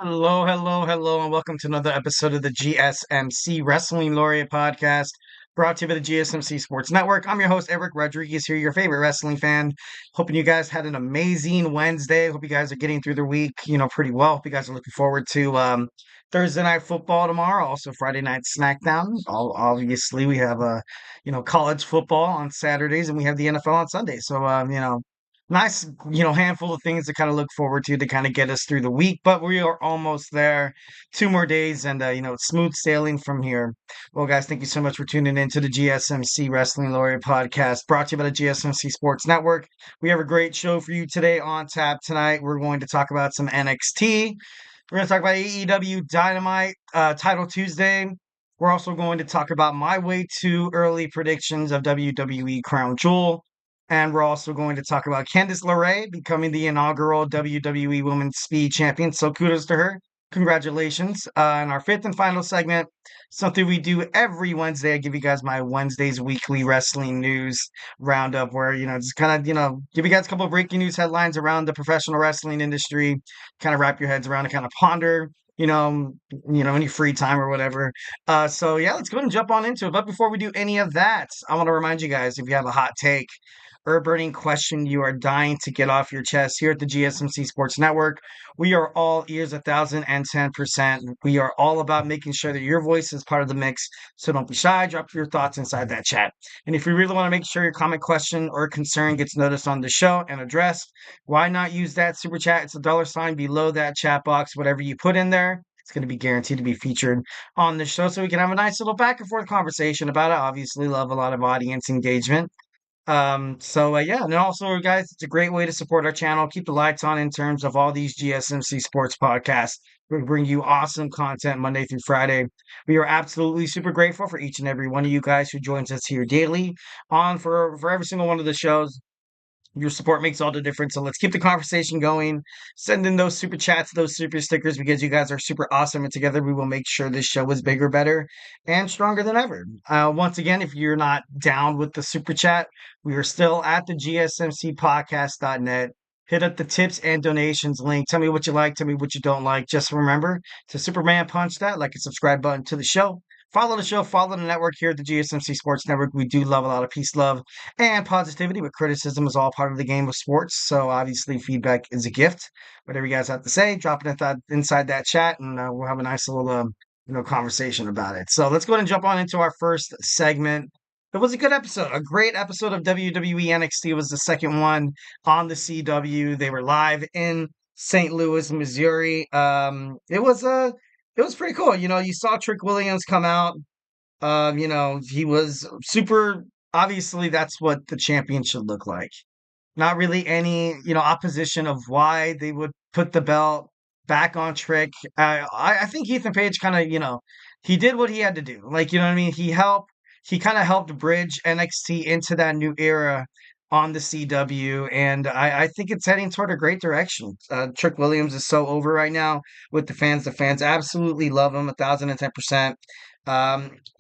Hello, hello, hello, and welcome to another episode of the GSMC Wrestling Laureate podcast, brought to you by the GSMC Sports Network. I'm your host, Eric Rodriguez, here, your favorite wrestling fan. Hoping you guys had an amazing Wednesday. Hope you guys are getting through the week, pretty well. Hope you guys are looking forward to Thursday night football tomorrow, also Friday night SmackDown. Obviously, we have college football on Saturdays, and we have the NFL on Sundays. So, nice, handful of things to kind of look forward to kind of get us through the week, but we are almost there. 2 more days and, it's smooth sailing from here. Well, guys, thank you so much for tuning in to the GSMC Wrestling Laureate podcast brought to you by the GSMC Sports Network. We have a great show for you today on tap tonight. We're going to talk about some NXT. We're going to talk about AEW Dynamite, Title Tuesday. We're also going to talk about my way to early predictions of WWE Crown Jewel. And we're also going to talk about Candice LeRae becoming the inaugural WWE Women's Speed Champion. So kudos to her. Congratulations. In our fifth and final segment, something we do every Wednesday, I give you guys my Wednesday's weekly wrestling news roundup where, just kind of, give you guys a couple of breaking news headlines around the professional wrestling industry, kind of wrap your heads around and kind of ponder, any free time or whatever. So yeah, let's go ahead and jump on into it. But before we do any of that, I want to remind you guys, if you have a hot take or a burning question you are dying to get off your chest here at the GSMC Sports Network, we are all ears 1,010%. We are all about making sure that your voice is part of the mix. So don't be shy. Drop your thoughts inside that chat. And if you really want to make sure your comment, question, or concern gets noticed on the show and addressed, why not use that super chat? It's a $sign below that chat box. Whatever you put in there, it's going to be guaranteed to be featured on the show so we can have a nice little back and forth conversation about it. Obviously, love a lot of audience engagement. Yeah, and also, guys, it's a great way to support our channel. Keep the lights on in terms of all these GSMC sports podcasts. We bring you awesome content Monday through Friday. We are absolutely super grateful for each and every one of you guys who joins us here daily on for every single one of the shows. Your support makes all the difference. So let's keep the conversation going. Send in those super chats, those super stickers, because you guys are super awesome. And together we will make sure this show is bigger, better, and stronger than ever. Once again, if you're not down with the super chat, we are still at the gsmcpodcast.net. Hit up the tips and donations link. Tell me what you like. Tell me what you don't like. Just remember to Superman punch that like and subscribe button to the show. Follow the show, follow the network here at the GSMC Sports Network. We do love a lot of peace, love, and positivity, but criticism is all part of the game of sports. So obviously, feedback is a gift. Whatever you guys have to say, drop it inside that chat, and we'll have a nice little conversation about it. So let's go ahead and jump on into our first segment. It was a good episode, a great episode of WWE NXT. It was the second one on the CW. They were live in St. Louis, Missouri. It was pretty cool. You saw Trick Williams come out. He was super. Obviously, that's what the champion should look like. Not really any, opposition of why they would put the belt back on Trick. I think Ethan Page kind of, he did what he had to do. Like, you know what I mean? He kind of helped bridge NXT into that new era on the CW, and I think it's heading toward a great direction. Trick Williams is so over right now with the fans. The fans absolutely love him 1,010%.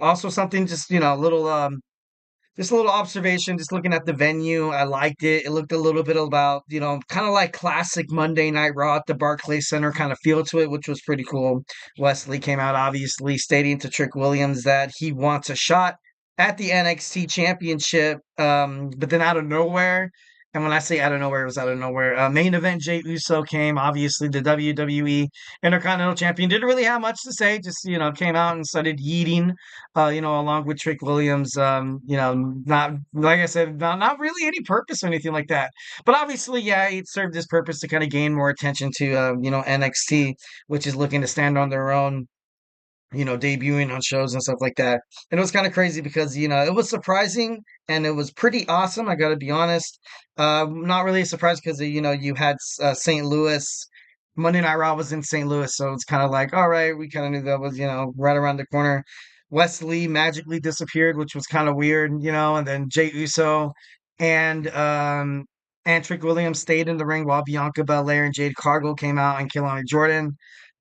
Also something just, just a little observation, just looking at the venue. I liked it. It looked a little bit about, kind of like classic Monday Night Raw at the Barclays Center kind of feel to it, which was pretty cool. Wes Lee came out, obviously, stating to Trick Williams that he wants a shot at the NXT Championship. But then out of nowhere, and when I say out of nowhere, it was out of nowhere. Main event, Jay Uso came, obviously, the WWE Intercontinental Champion. Didn't really have much to say, just, came out and started yeeting along with Trick Williams. Not like I said, not really any purpose or anything like that. But obviously, yeah, it served his purpose to kind of gain more attention to NXT, which is looking to stand on their own. Debuting on shows and stuff like that. And it was kind of crazy because, it was surprising and it was pretty awesome. I got to be honest. Not really a surprise because, you had St. Louis. Monday Night Raw was in St. Louis. So it's kind of like, all right, we kind of knew that was, right around the corner. Wes Lee magically disappeared, which was kind of weird, and then Jay Uso and Trick Williams stayed in the ring while Bianca Belair and Jade Cargill came out and Kelani Jordan.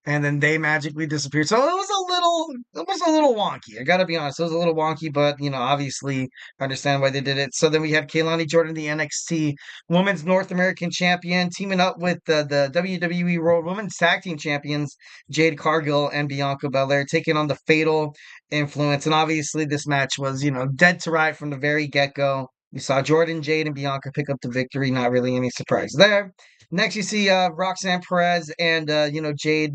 and then they magically disappeared. So it was a little wonky. I gotta be honest, it was a little wonky, but obviously I understand why they did it. So then we have Kaylani Jordan, the NXT Women's North American Champion, teaming up with the WWE World Women's Tag Team Champions Jade Cargill and Bianca Belair, taking on the Fatal Influence. And obviously, this match was dead to right from the very get go. You saw Jordan, Jade, and Bianca pick up the victory. Not really any surprise there. Next, you see Roxanne Perez and Jade,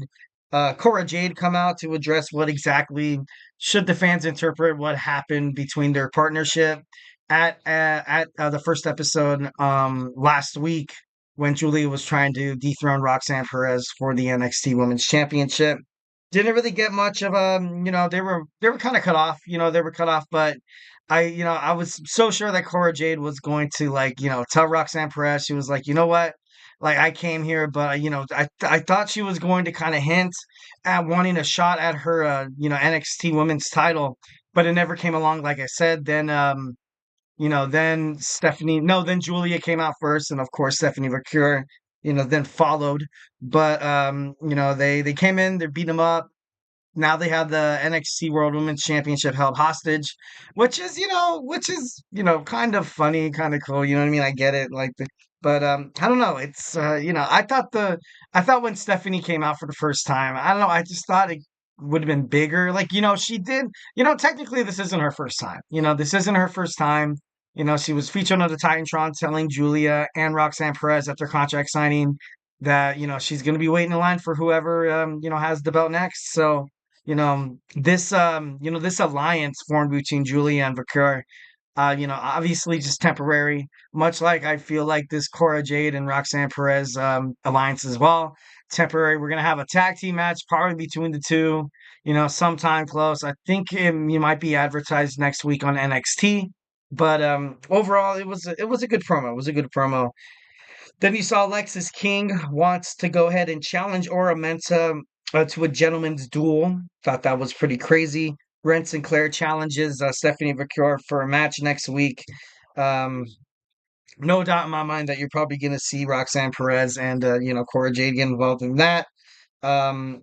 Cora Jade come out to address what exactly should the fans interpret what happened between their partnership at the first episode last week when Julia was trying to dethrone Roxanne Perez for the NXT Women's Championship. Didn't really get much of they were kind of cut off, they were cut off, but I was so sure that Cora Jade was going to tell Roxanne Perez. She was like, you know what? Like I came here, but I thought she was going to kind of hint at wanting a shot at her NXT Women's title, but it never came along. Like I said, then Stephanie, no, then Julia came out first, and of course Stephanie Vaquer, then followed. But they came in, they beat them up. Now they have the NXT World Women's Championship held hostage, which is kind of funny, kind of cool. You know what I mean? I get it, but I don't know. It's I thought when Stephanie came out for the first time, I don't know. I just thought it would have been bigger. She did. Technically, this isn't her first time. This isn't her first time. She was featured on the Titantron telling Julia and Roxanne Perez at their contract signing that she's going to be waiting in line for whoever has the belt next. So this alliance formed between Julia and Vaquer, obviously just temporary, much like I feel like this Cora Jade and Roxanne Perez alliance as well. Temporary. We're gonna have a tag team match probably between the two, sometime close. I think you might be advertised next week on NXT. But overall, it was a good promo. It was a good promo. Then you saw Lexis King wants to go ahead and challenge Ora Menta to a gentleman's duel. Thought that was pretty crazy. Ren Sinclair challenges Stephanie Vaquer for a match next week. Um, no doubt in my mind that you're probably going to see Roxanne Perez and Cora Jade get involved in that. Then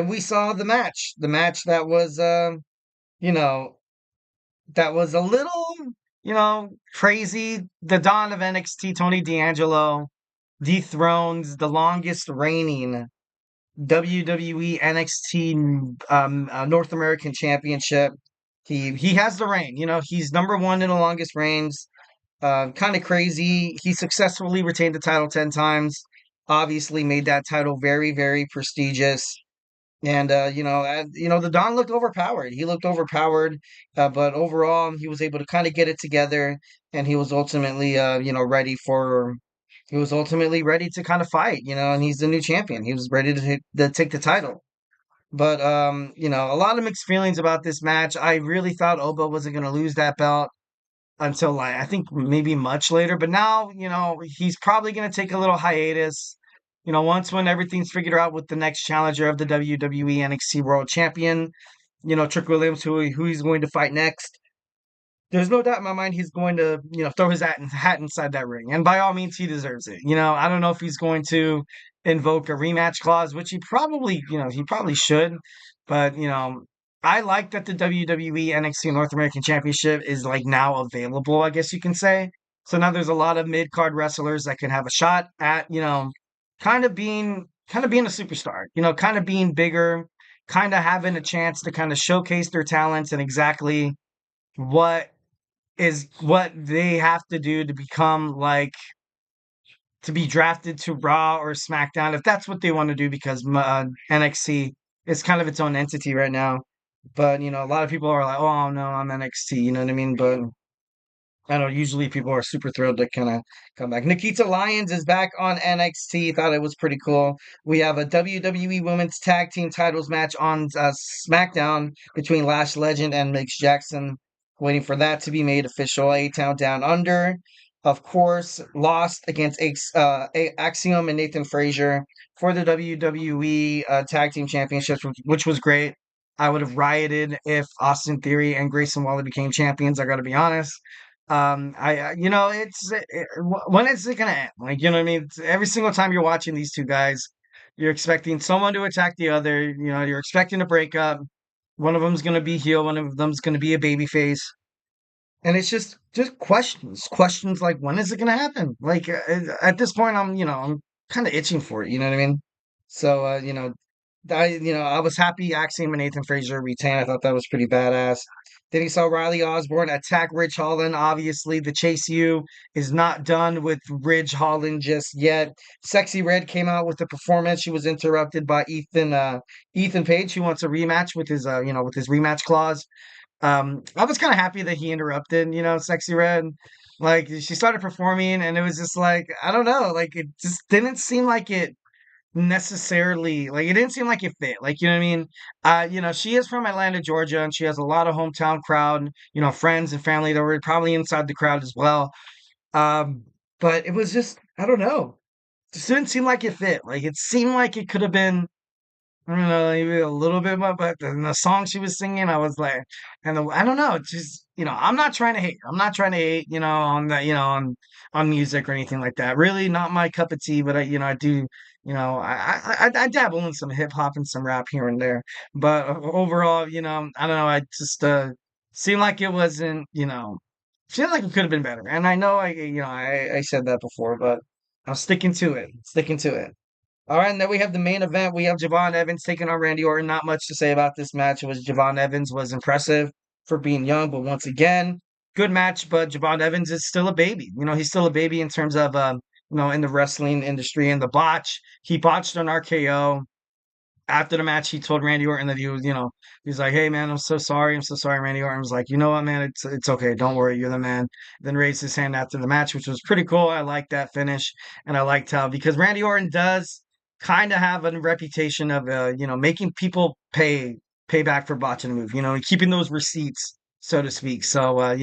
we saw the match that was you know that was a little crazy. The Dawn of NXT, Tony D'Angelo dethrones the longest reigning WWE NXT North American Championship. He has the reign. He's number one in the longest reigns. Kind of crazy. He successfully retained the title 10 times. Obviously, made that title very, very prestigious. And the Don looked overpowered. He looked overpowered, but overall, he was able to kind of get it together, and he was ultimately, ready to kind of fight, and he's the new champion. He was ready to take the title. But a lot of mixed feelings about this match. I really thought Oba wasn't going to lose that belt until I think maybe much later. But now, he's probably going to take a little hiatus. Once when everything's figured out with the next challenger of the WWE NXT World Champion, Trick Williams, who he's going to fight next. There's no doubt in my mind he's going to, throw his hat inside that ring. And by all means, he deserves it. I don't know if he's going to invoke a rematch clause, which he probably should. But, I like that the WWE NXT North American Championship is now available, I guess you can say. So now there's a lot of mid-card wrestlers that can have a shot at, kind of being a superstar, kind of being bigger, kind of having a chance to kind of showcase their talents and exactly what what they have to do to become to be drafted to Raw or SmackDown if that's what they want to do because NXT is kind of its own entity right now. But a lot of people are like, "Oh no, I'm NXT," you know what I mean? But I know usually people are super thrilled to kind of come back. Nikita Lyons is back on NXT. Thought it was pretty cool. We have a WWE Women's Tag Team Titles match on SmackDown between Lash Legend and Migs Jackson. Waiting for that to be made official. A-Town Down Under, of course, lost against Axiom and Nathan Fraser for the WWE Tag Team Championships, which was great. I would have rioted if Austin Theory and Grayson Waller became champions. I got to be honest. When is it gonna end? You know what I mean? Every single time you're watching these two guys, You're expecting someone to attack the other. You're expecting a breakup. One of them's going to be heel. One of them's going to be a baby face. And it's just questions like, when is it going to happen? Like, at this point, I'm kind of itching for it. You know what I mean? So, I was happy Axiom and Nathan Fraser retained. I thought that was pretty badass. Then he saw Riley Osborne attack Ridge Holland. Obviously, the Chase U is not done with Ridge Holland just yet. Sexy Red came out with the performance. She was interrupted by Ethan Page, who wants a rematch with his rematch clause. I was kind of happy that he interrupted, Sexy Red. Like, she started performing, and it was just like, I don't know, like, it just didn't seem like it necessarily, like, it didn't seem like it fit. Like, you know what I mean? She is from Atlanta, Georgia, and she has a lot of hometown crowd, friends and family that were probably inside the crowd as well. Um, but it was just, I don't know. Just didn't seem like it fit. Like, it seemed like it could have been, I don't know, maybe a little bit more, but the song she was singing, I was like, I don't know, it's just, I'm not trying to hate. I'm not trying to hate, on the, on music or anything like that. Really, not my cup of tea. But I do, I dabble in some hip hop and some rap here and there. But overall, I don't know. I just seemed like it wasn't, seemed like it could have been better. And I know I said that before, but I'm sticking to it. Sticking to it. All right, and then we have the main event. We have Javon Evans taking on Randy Orton. Not much to say about this match. It was Javon Evans was impressive for being young, but once again, good match. But Javon Evans is still a baby. He's still a baby in terms of in the wrestling industry. And the botch, he botched an RKO. After the match, he told Randy Orton that he's like, "Hey man, I'm so sorry. I'm so sorry." Randy Orton was like, "You know what, man? It's okay. Don't worry. You're the man." Then raised his hand after the match, which was pretty cool. I liked that finish, and I liked how, because Randy Orton does kind of have a reputation of making people pay back for botching a move. And keeping those receipts, so to speak. So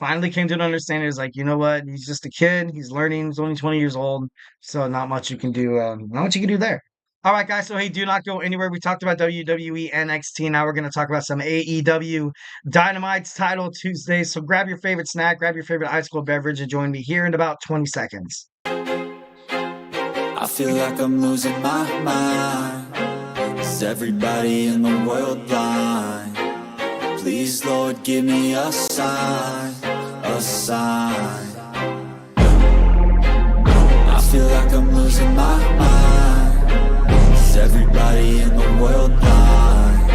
finally came to an understanding. Is like, you know what? He's just a kid. He's learning. He's only 20 years old. So not much you can do. Not much you can do there. All right, guys. So, hey, do not go anywhere. We talked about WWE NXT. Now we're going to talk about some AEW Dynamite's Title Tuesday. So grab your favorite snack, grab your favorite ice cold beverage, and join me here in about 20 seconds. I feel like I'm losing my mind. Is everybody in the world blind? Please, Lord, give me a sign, a sign. I feel like I'm losing my mind. Is everybody in the world blind?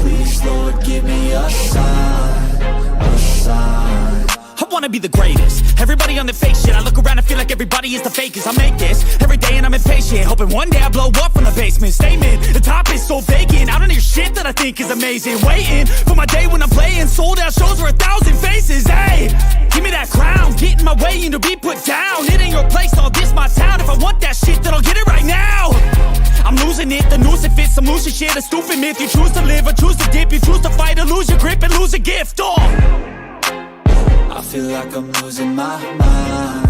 Please, Lord, give me a sign, a sign. I wanna be the greatest. Everybody on the fake shit. I look around and feel like everybody is the fakest. I make this every day and I'm impatient, hoping one day I blow up from the basement. Statement, the top is so vacant. I don't hear shit that I think is amazing. Waiting for my day when I'm playing sold out shows for 1,000 faces. Hey, give me that crown, get in my way and to be put down. It ain't your place, all this my town. If I want that shit, then I'll get it right now. I'm losing it, the noose it fits. I'm losing shit, a stupid myth. You choose to live or choose to dip. You choose to fight or lose your grip and lose a gift. I feel like I'm losing my mind.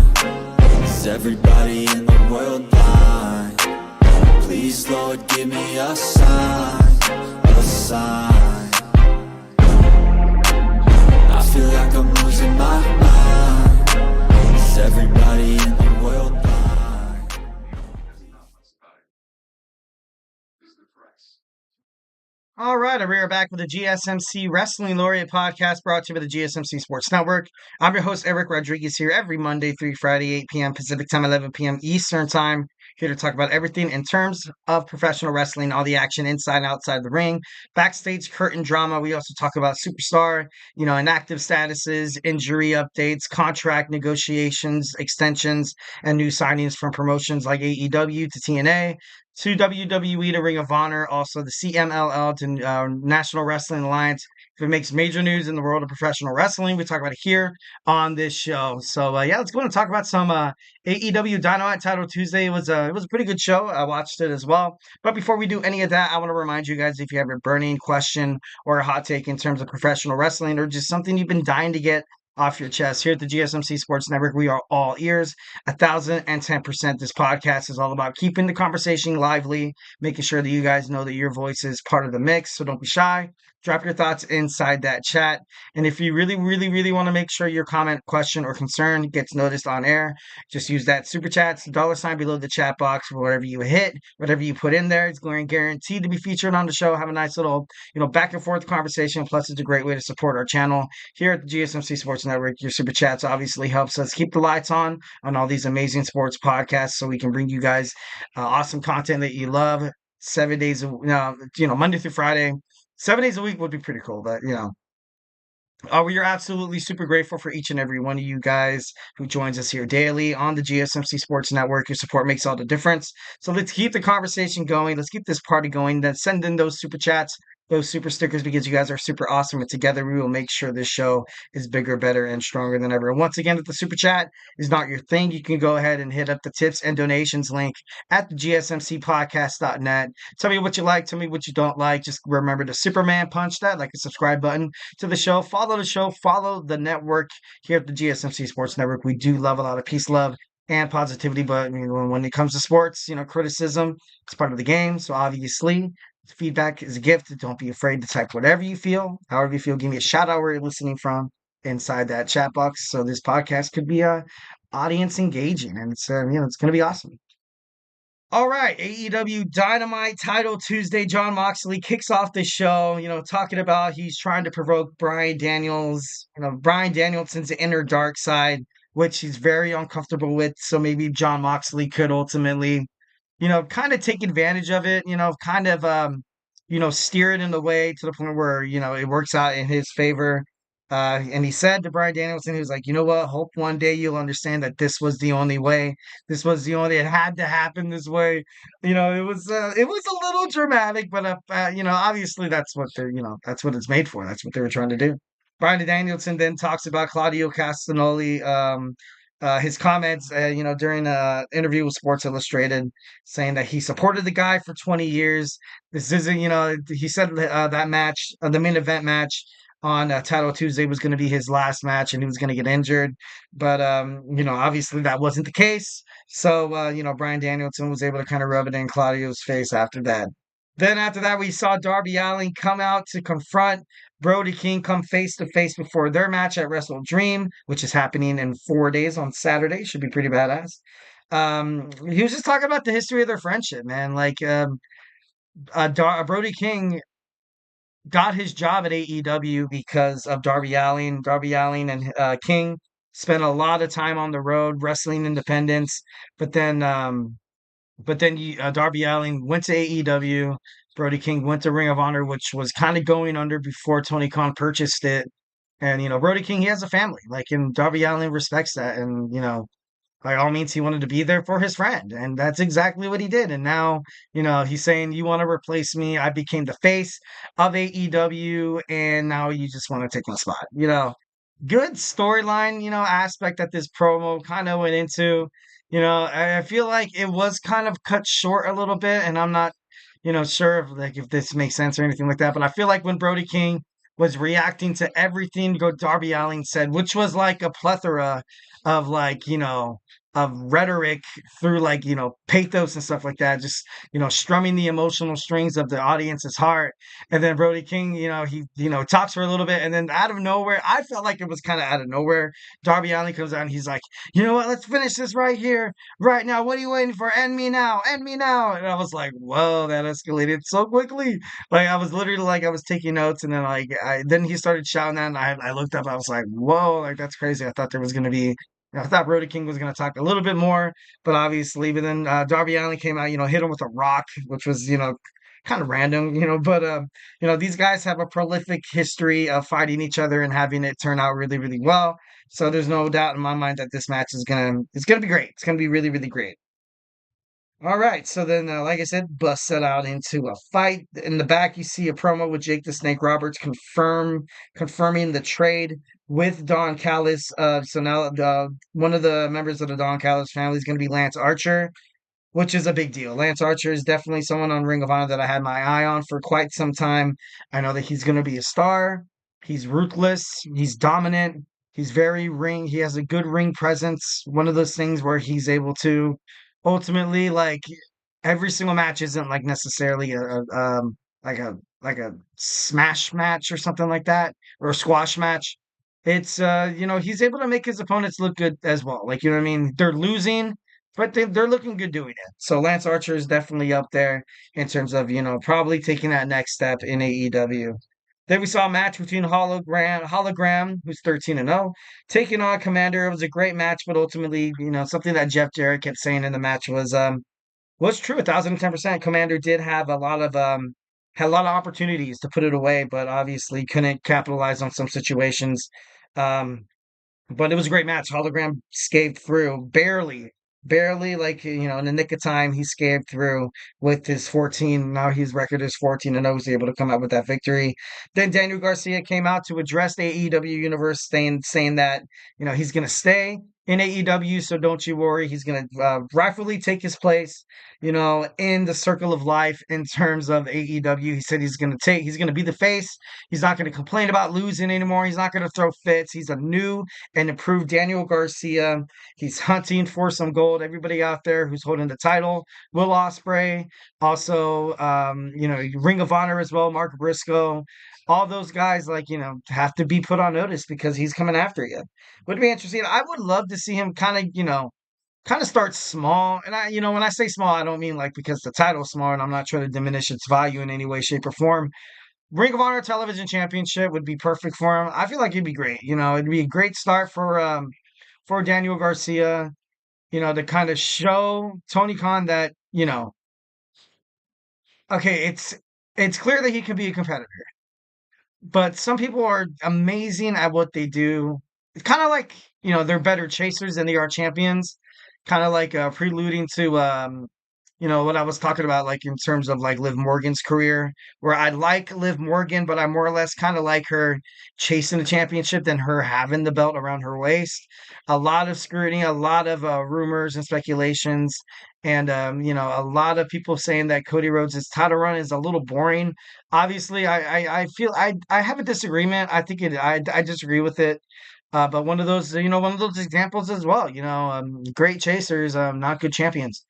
Is everybody in the world blind? Please, Lord, give me a sign, a sign. I feel like I'm losing my mind. Is everybody in the world blind? All right, we are back with the GSMC Wrestling Laureate podcast brought to you by the GSMC Sports Network. I'm your host, Eric Rodriguez, here every Monday through Friday, 8 p.m. Pacific Time, 11 p.m. Eastern Time. Here to talk about everything in terms of professional wrestling, all the action inside and outside the ring, backstage curtain drama. We also talk about superstar, inactive statuses, injury updates, contract negotiations, extensions, and new signings from promotions like AEW to TNA, to WWE to Ring of Honor, also the CMLL to National Wrestling Alliance. If it makes major news in the world of professional wrestling, we talk about it here on this show. So let's go and talk about some AEW Dynamite Title Tuesday. It was a pretty good show. I watched it as well. But before we do any of that, I want to remind you guys, if you have a burning question or a hot take in terms of professional wrestling, or just something you've been dying to get off your chest. Here at the GSMC Sports Network, we are all ears. 1,010%. This podcast is all about keeping the conversation lively, making sure that you guys know that your voice is part of the mix. So don't be shy. Drop your thoughts inside that chat. And if you really, really, really want to make sure your comment, question, or concern gets noticed on air, just use that super chats, $sign below the chat box for whatever you hit, whatever you put in there. It's going guaranteed to be featured on the show. Have a nice little, back and forth conversation. Plus, it's a great way to support our channel here at the GSMC Sports Network. Your super chats obviously helps us keep the lights on all these amazing sports podcasts, so we can bring you guys awesome content that you love 7 days, Monday through Friday. 7 days a week would be pretty cool, but we are absolutely super grateful for each and every one of you guys who joins us here daily on the GSMC Sports Network. Your support makes all the difference. So let's keep the conversation going. Let's keep this party going. Then send in those super chats, those super stickers, because you guys are super awesome. And together we will make sure this show is bigger, better, and stronger than ever. And once again, if the super chat is not your thing, you can go ahead and hit up the tips and donations link at the gsmcpodcast.net. Tell me what you like. Tell me what you don't like. Just remember to Superman punch that, like a subscribe button to the show. Follow the show. Follow the network here at the GSMC Sports Network. We do love a lot of peace, love, and positivity. But when it comes to sports, criticism is part of the game. So obviously, feedback is a gift. Don't be afraid to type whatever you feel, however you feel. Give me a shout out where you're listening from inside that chat box. So this podcast could be audience engaging, and it's it's going to be awesome. All right, AEW Dynamite Title Tuesday. Jon Moxley kicks off the show, talking about he's trying to provoke Bryan Daniels, Bryan Danielson's inner dark side, which he's very uncomfortable with. So maybe Jon Moxley could ultimately kind of take advantage of it, steer it in the way to the point where, it works out in his favor. And he said to Bryan Danielson, he was like, you know what? Hope one day you'll understand that this was the only way. This was the only, it had to happen this way. It was a little dramatic, but, obviously that's what that's what it's made for. That's what they were trying to do. Bryan Danielson then talks about Claudio Castagnoli, his comments, during an interview with Sports Illustrated, saying that he supported the guy for 20 years. This isn't, he said that match, the main event match on Title Tuesday was going to be his last match, and he was going to get injured. But, obviously that wasn't the case. So, Bryan Danielson was able to kind of rub it in Claudio's face after that. Then after that, we saw Darby Allin come out to confront Brody King, come face to face before their match at Wrestle Dream, which is happening in 4 days on Saturday. Should be pretty badass. He was just talking about the history of their friendship, man. Like, Brody King got his job at AEW because of Darby Allin. Darby Allin and King spent a lot of time on the road wrestling independents, but then Darby Allin went to AEW. Brody King went to Ring of Honor, which was kind of going under before Tony Khan purchased it. And, Brody King, he has a family. And Darby Allin respects that. And, by all means, he wanted to be there for his friend. And that's exactly what he did. And now, he's saying, you want to replace me. I became the face of AEW. And now you just want to take my spot. Good storyline, aspect that this promo kind of went into. I feel like it was kind of cut short a little bit, and I'm not, sure if this makes sense or anything like that. But I feel like when Brody King was reacting to everything Darby Allin said, which was like a plethora of of rhetoric through pathos and stuff like that, just strumming the emotional strings of the audience's heart. And then Brody King, he talks for a little bit, and then out of nowhere, I felt like it was kind of out of nowhere, Darby Allin comes out and he's like, you know what, let's finish this right here, right now. What are you waiting for? End me now, end me now. And I was like, whoa, that escalated so quickly. I was literally I was taking notes, and then then he started shouting that, and I looked up, I was like, whoa, that's crazy. I thought there was going to be I thought Brody King was going to talk a little bit more, but then Darby Allin came out, hit him with a rock, which was, kind of random, but, these guys have a prolific history of fighting each other and having it turn out really, really well. So there's no doubt in my mind that this match it's going to be great. It's going to be really, really great. All right, so then, like I said, bust set out into a fight. In the back, you see a promo with Jake the Snake Roberts confirming the trade with Don Callis. So now one of the members of the Don Callis family is going to be Lance Archer, which is a big deal. Lance Archer is definitely someone on Ring of Honor that I had my eye on for quite some time. I know that he's going to be a star. He's ruthless. He's dominant. He's very he has a good ring presence. One of those things where he's able to ultimately like every single match isn't like necessarily like a like a smash match or something like that or a squash match. It's he's able to make his opponents look good as well. Like you know what I mean? They're losing, but they're looking good doing it. So Lance Archer is definitely up there in terms of, probably taking that next step in AEW. Then we saw a match between Hologram, who's 13-0, taking on Commander. It was a great match, but ultimately, something that Jeff Jarrett kept saying in the match was true. 1,010%. Commander did have had a lot of opportunities to put it away, but obviously couldn't capitalize on some situations. Um, but it was a great match. Hologram scaped through barely, like, in the nick of time, he scaped through with his 14. Now his record is 14-0. He's able to come out with that victory. Then Daniel Garcia came out to address the AEW universe, saying that, he's going to stay in AEW, so don't you worry. He's going to rightfully take his place, in the circle of life in terms of AEW. He said he's going to be the face. He's not going to complain about losing anymore. He's not going to throw fits. He's a new and improved Daniel Garcia. He's hunting for some gold. Everybody out there who's holding the title, Will Ospreay, also, Ring of Honor as well, Mark Briscoe, all those guys, like, have to be put on notice because he's coming after you. Would be interesting. I would love to see him kind of start small. And when I say small, I don't mean like because the title's small and I'm not trying to diminish its value in any way, shape, or form. Ring of Honor Television Championship would be perfect for him. I feel like it'd be great. It'd be a great start for Daniel Garcia, to kind of show Tony Khan that, okay, it's clear that he can be a competitor. But some people are amazing at what they do. It's kind of like, they're better chasers than they are champions. Kind of like preluding to what I was talking about, like in terms of like Liv Morgan's career, where I like Liv Morgan, but I more or less kind of like her chasing the championship than her having the belt around her waist. A lot of scrutiny, a lot of rumors and speculations, and a lot of people saying that Cody Rhodes' title run is a little boring. Obviously, I feel I have a disagreement. I think I disagree with it. But one of those examples as well. Great chasers, not good champions.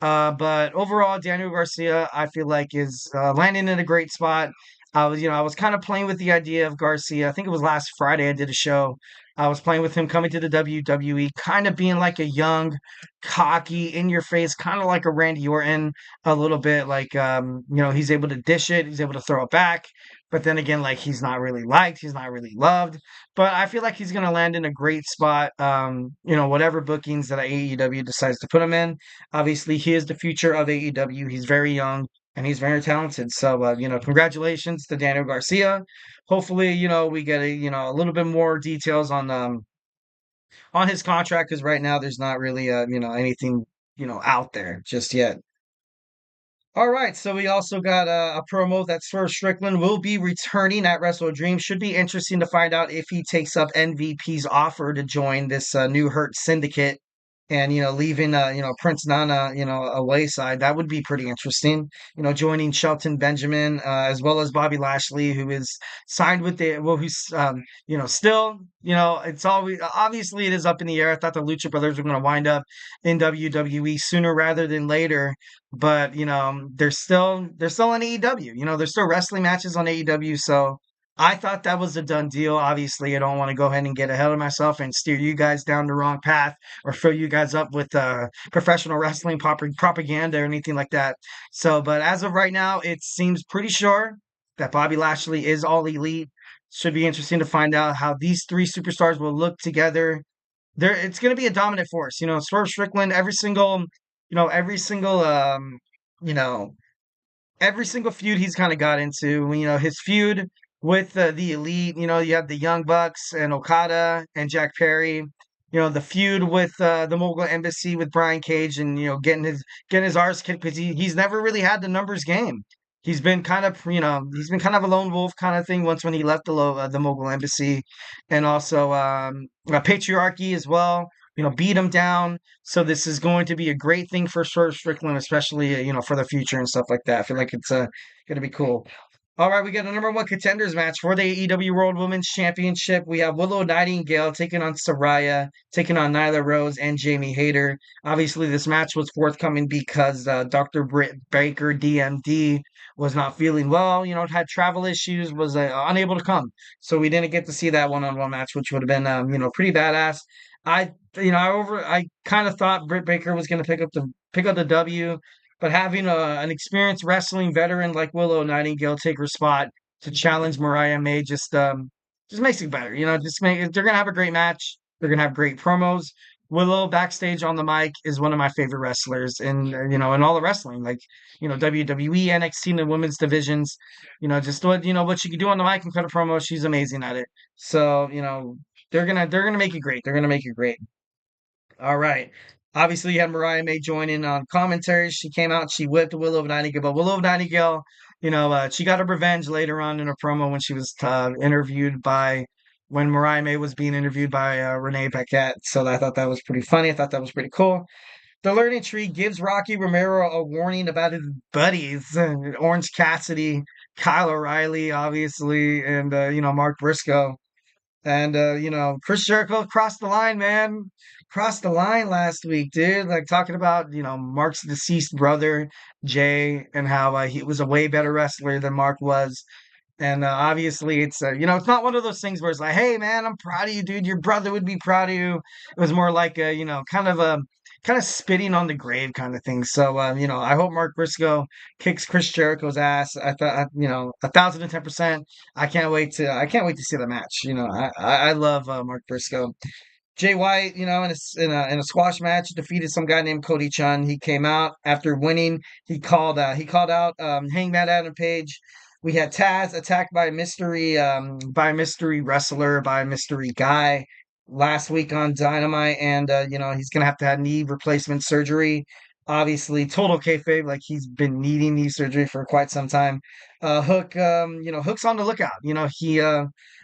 But overall, Daniel Garcia, I feel like is landing in a great spot. I was kind of playing with the idea of Garcia. I think it was last Friday I did a show. I was playing with him coming to the WWE, kind of being like a young, cocky, in your face, kind of like a Randy Orton, a little bit like he's able to dish it, he's able to throw it back. But then again, like he's not really liked, he's not really loved. But I feel like he's gonna land in a great spot. Whatever bookings that AEW decides to put him in. Obviously, he is the future of AEW. He's very young and he's very talented. So, congratulations to Daniel Garcia. Hopefully, we get a little bit more details on his contract because right now there's not really anything out there just yet. All right, so we also got a promo that Swerve Strickland will be returning at Wrestle Dream. Should be interesting to find out if he takes up NVP's offer to join this new Hurt Syndicate and, leaving, Prince Nana, a wayside. That would be pretty interesting. Joining Shelton Benjamin, as well as Bobby Lashley, who is signed with who's, still, it's always, obviously it is up in the air. I thought the Lucha Brothers were going to wind up in WWE sooner rather than later. But, they're still on AEW. There's still wrestling matches on AEW. So I thought that was a done deal. Obviously, I don't want to go ahead and get ahead of myself and steer you guys down the wrong path or fill you guys up with professional wrestling propaganda or anything like that. So, but as of right now, it seems pretty sure that Bobby Lashley is all elite. Should be interesting to find out how these three superstars will look together. It's going to be a dominant force. Swerve Strickland, you know, every single feud he's kind of got into. His feud with the Elite. You have the Young Bucks and Okada and Jack Perry. The feud with the Mogul Embassy with Brian Cage, and getting his arse kicked because he's never really had the numbers game. He's been kind of a lone wolf kind of thing once when he left the Mogul Embassy, and also Patriarchy as well. Beat him down. So this is going to be a great thing for Swerve Strickland, especially for the future and stuff like that. I feel like it's going to be cool. All right, we got a number one contenders match for the AEW World Women's Championship. We have Willow Nightingale taking on Saraya, taking on Nyla Rose and Jamie Hayter. Obviously, this match was forthcoming because Dr. Britt Baker, DMD, was not feeling well. Had travel issues, was unable to come, so we didn't get to see that one-on-one match, which would have been pretty badass. I I kind of thought Britt Baker was going to pick up the W. But having an experienced wrestling veteran like Willow Nightingale take her spot to challenge Mariah May just makes it better. They're gonna have a great match. They're gonna have great promos. Willow backstage on the mic is one of my favorite wrestlers in all the wrestling, like WWE, NXT, and the women's divisions. Just what she can do on the mic and cut a promo. She's amazing at it. So they're gonna make it great. They're gonna make it great. All right. Obviously, you had Mariah May join in on commentary. She came out, she whipped Willow Nightingale, but Willow Nightingale, she got her revenge later on in a promo when she was when Mariah May was being interviewed by Renee Paquette. So I thought that was pretty funny. I thought that was pretty cool. The Learning Tree gives Rocky Romero a warning about his buddies, Orange Cassidy, Kyle O'Reilly, obviously, and Mark Briscoe. And Chris Jericho crossed the line, man. Crossed the line last week, dude. Like talking about, Mark's deceased brother, Jay, and how he was a way better wrestler than Mark was. And obviously, it's not one of those things where it's like, "Hey, man, I'm proud of you, dude. Your brother would be proud of you." It was more like kind of spitting on the grave kind of thing. So, I hope Mark Briscoe kicks Chris Jericho's ass. I thought, 1,010%. I can't wait to see the match. I love Mark Briscoe. Jay White, in a squash match, defeated some guy named Cody Chun. He came out after winning. He called out Hangman Adam Page. We had Taz attacked by a mystery wrestler, by a mystery guy last week on Dynamite, and he's gonna have to have knee replacement surgery. Obviously, total kayfabe, like he's been needing knee surgery for quite some time. Hook's on the lookout.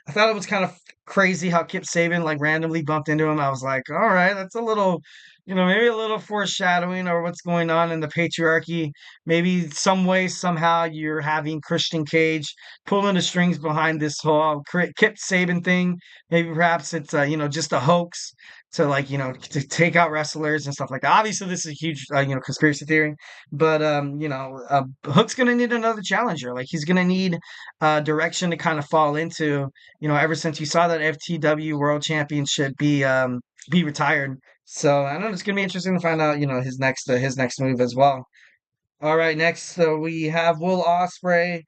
I thought it was kind of crazy how Kip Sabian like randomly bumped into him. I was like, all right, that's a little, maybe a little foreshadowing or what's going on in the patriarchy. Maybe some way, somehow you're having Christian Cage pulling the strings behind this whole Kip Sabian thing. Maybe perhaps it's, just a hoax to to take out wrestlers and stuff like that. Obviously, this is a huge, conspiracy theory, but, Hook's going to need another challenger. Like he's going to need direction to kind of fall into, ever since you saw that FTW World Championship be retired. So I don't know. It's gonna be interesting to find out, his next move as well. All right, next we have Will Ospreay.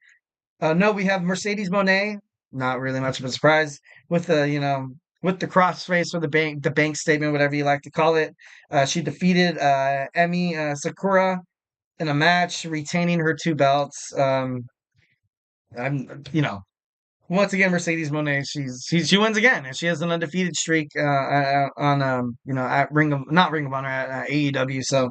No, we have Mercedes Moné. Not really much of a surprise with the crossface or the bank statement, whatever you like to call it. She defeated Emi Sakura in a match, retaining her two belts. I'm once again, Mercedes Moné, she wins again, and she has an undefeated streak on at not Ring of Honor at AEW. So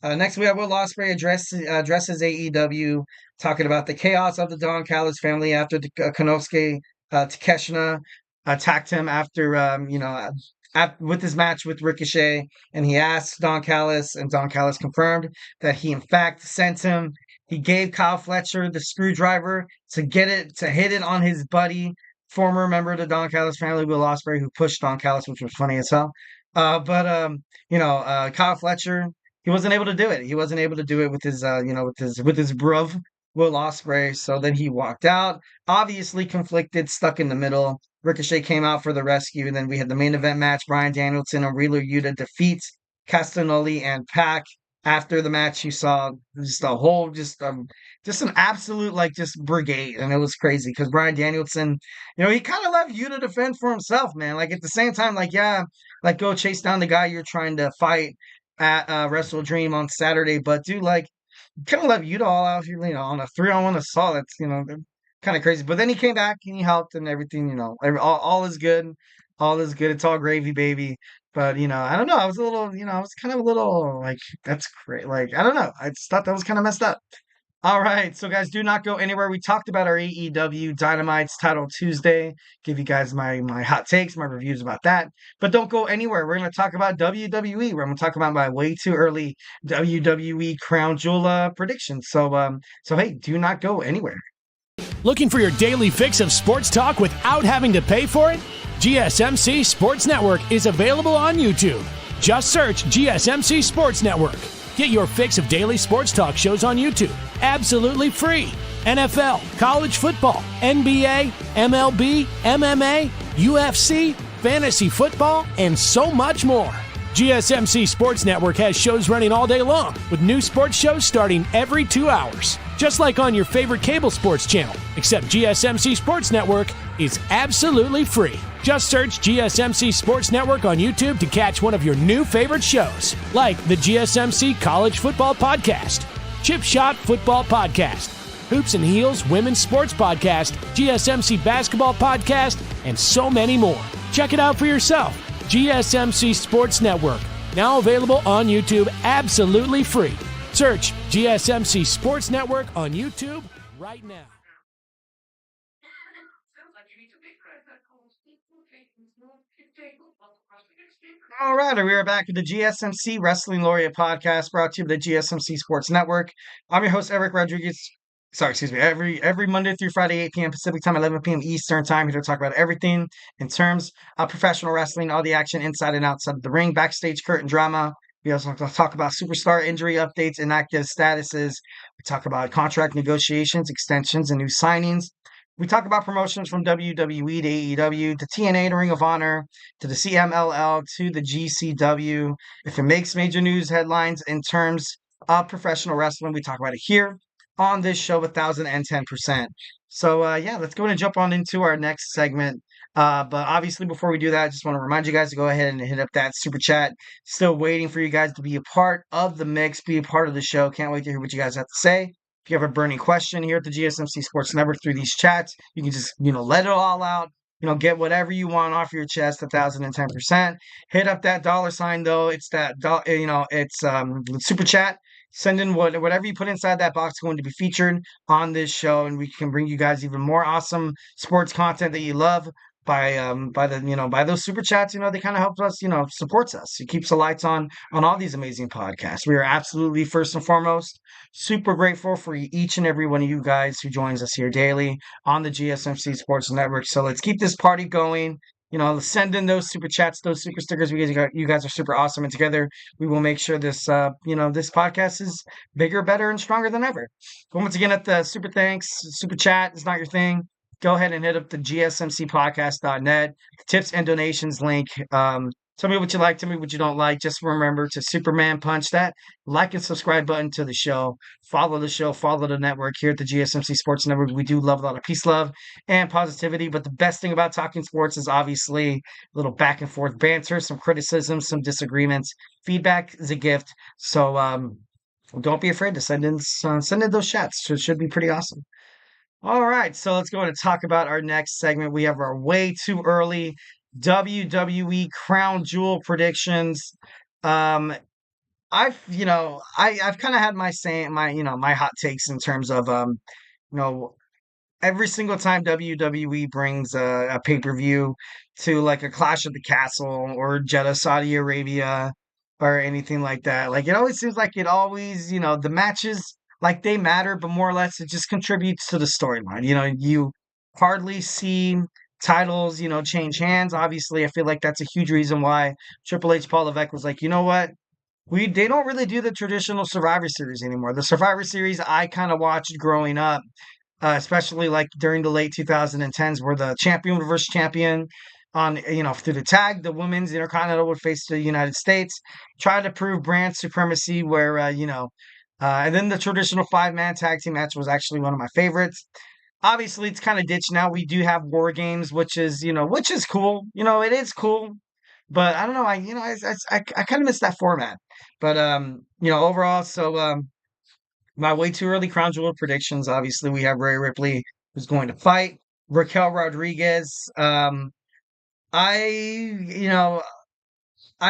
next we have Will Ospreay addresses AEW, talking about the chaos of the Don Callis family after Konosuke Takeshita attacked him after with his match with Ricochet, and he asked Don Callis, and Don Callis confirmed that he in fact sent him. He gave Kyle Fletcher the screwdriver to hit it on his buddy, former member of the Don Callis family, Will Ospreay, who pushed Don Callis, which was funny as hell. But Kyle Fletcher, he wasn't able to do it. He wasn't able to do it with his bruv, Will Ospreay. So then he walked out, obviously conflicted, stuck in the middle. Ricochet came out for the rescue, and then we had the main event match. Bryan Danielson and Wheeler Yuta defeats Castagnoli and Pac. After the match, you saw just a whole, just an absolute just brigade, and it was crazy because Bryan Danielson, he kind of left Yuta to fend for himself, man. Like at the same time, yeah, go chase down the guy you're trying to fight at Wrestle Dream on Saturday, but dude, kind of left Yuta all out here, on a 3-on-1 assault. That's kind of crazy. But then he came back and he helped and everything. All is good. All is good. It's all gravy, baby. But I don't know. I was a little, I was kind of a little that's great. I don't know. I just thought that was kind of messed up. All right, so guys, do not go anywhere. We talked about our AEW Dynamite's Title Tuesday. Give you guys my hot takes, my reviews about that. But don't go anywhere. We're going to talk about WWE. We're going to talk about my way too early WWE Crown Jewel predictions. So hey, do not go anywhere. Looking for your daily fix of sports talk without having to pay for it? GSMC Sports Network is available on YouTube. Just search GSMC Sports Network. Get your fix of daily sports talk shows on YouTube, absolutely free. NFL, college football, NBA, MLB, MMA, UFC, fantasy football, and so much more. GSMC Sports Network has shows running all day long, with new sports shows starting every 2 hours. Just like on your favorite cable sports channel, except GSMC Sports Network is absolutely free. Just search GSMC Sports Network on YouTube to catch one of your new favorite shows, like the GSMC College Football Podcast, Chip Shot Football Podcast, Hoops and Heels Women's Sports Podcast, GSMC Basketball Podcast, and so many more. Check it out for yourself. GSMC Sports Network, now available on YouTube absolutely free. Search GSMC Sports Network on YouTube right now. All right, we are back with the GSMC Wrestling Laureate podcast brought to you by the GSMC Sports Network. I'm your host, Eric Rodriguez. Every Monday through Friday, 8 p.m. Pacific time, 11 p.m. Eastern time, here to talk about everything in terms of professional wrestling, all the action inside and outside of the ring, backstage curtain drama. We also talk about superstar injury updates, inactive statuses. We talk about contract negotiations, extensions, and new signings. We talk about promotions from WWE to AEW to TNA to Ring of Honor to the CMLL to the GCW. If it makes major news headlines in terms of professional wrestling, we talk about it here on this show 1010%. So let's go ahead and jump on into our next segment. But obviously, before we do that, I just want to remind you guys to go ahead and hit up that super chat. Still waiting for you guys to be a part of the mix, be a part of the show. Can't wait to hear what you guys have to say. If you have a burning question here at the GSMC Sports Network through these chats, you can just, let it all out. Get whatever you want off your chest, 1010%. Hit up that $sign though. It's that, it's super chat. Send in whatever you put inside that box going to be featured on this show, and we can bring you guys even more awesome sports content that you love by those super chats. They kind of help us, supports us. It keeps the lights on all these amazing podcasts. We are absolutely first and foremost super grateful for each and every one of you guys who joins us here daily on the GSMC Sports Network. So let's keep this party going. Send in those super chats, those super stickers, because you guys are super awesome. And together, we will make sure this podcast is bigger, better, and stronger than ever. Once again, at the super thanks, super chat is not your thing. Go ahead and hit up the gsmcpodcast.net, tips and donations link. Tell me what you like, tell me what you don't like. Just remember to Superman punch that like and subscribe button to the show. Follow the show, follow the network here at the GSMC Sports Network. We do love a lot of peace, love, and positivity. But the best thing about talking sports is obviously a little back and forth banter, some criticism, some disagreements. Feedback is a gift. So don't be afraid to send in those chats. It should be pretty awesome. All right, so let's go ahead and talk about our next segment. We have our way too early WWE Crown Jewel predictions. I've kind of had my hot takes in terms of every single time WWE brings a pay-per-view to like a Clash of the Castle or Jeddah, Saudi Arabia, or anything like that. Like it always seems like the matches, like they matter, but more or less it just contributes to the storyline. You hardly see titles, change hands. Obviously, I feel like that's a huge reason why Triple H, Paul Levesque was like, you know what? They don't really do the traditional Survivor Series anymore. The Survivor Series I kind of watched growing up, especially like during the late 2010s, where the champion versus champion on, through the tag, the women's Intercontinental would face the United States, try to prove brand supremacy where, and then the traditional 5-man tag team match was actually one of my favorites. Obviously, it's kind of ditched now. We do have War Games, which is cool. It is cool, but I don't know. I kind of miss that format. But overall, so my way too early Crown Jewel predictions. Obviously, we have Rhea Ripley who's going to fight Raquel Rodriguez. I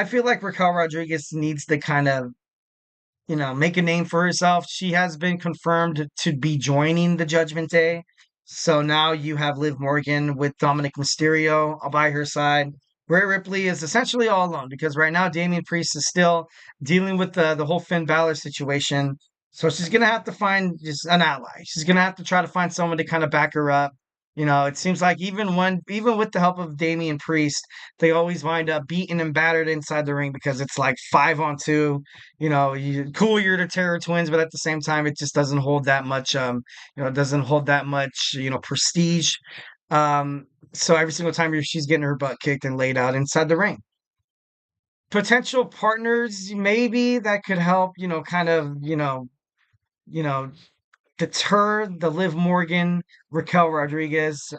feel like Raquel Rodriguez needs to kind of make a name for herself. She has been confirmed to be joining the Judgment Day. So now you have Liv Morgan with Dominic Mysterio by her side. Rhea Ripley is essentially all alone because right now Damian Priest is still dealing with the whole Finn Balor situation. So she's gonna have to find just an ally. She's gonna have to try to find someone to kind of back her up. It seems like even with the help of Damian Priest, they always wind up beaten and battered inside the ring because it's like 5-on-2. Cool, you're the Terror Twins, but at the same time, it just doesn't hold that much. It doesn't hold that much. Prestige. So every single time she's getting her butt kicked and laid out inside the ring. Potential partners, maybe that could help. Kind of. You know, deter the Liv Morgan, Raquel Rodriguez.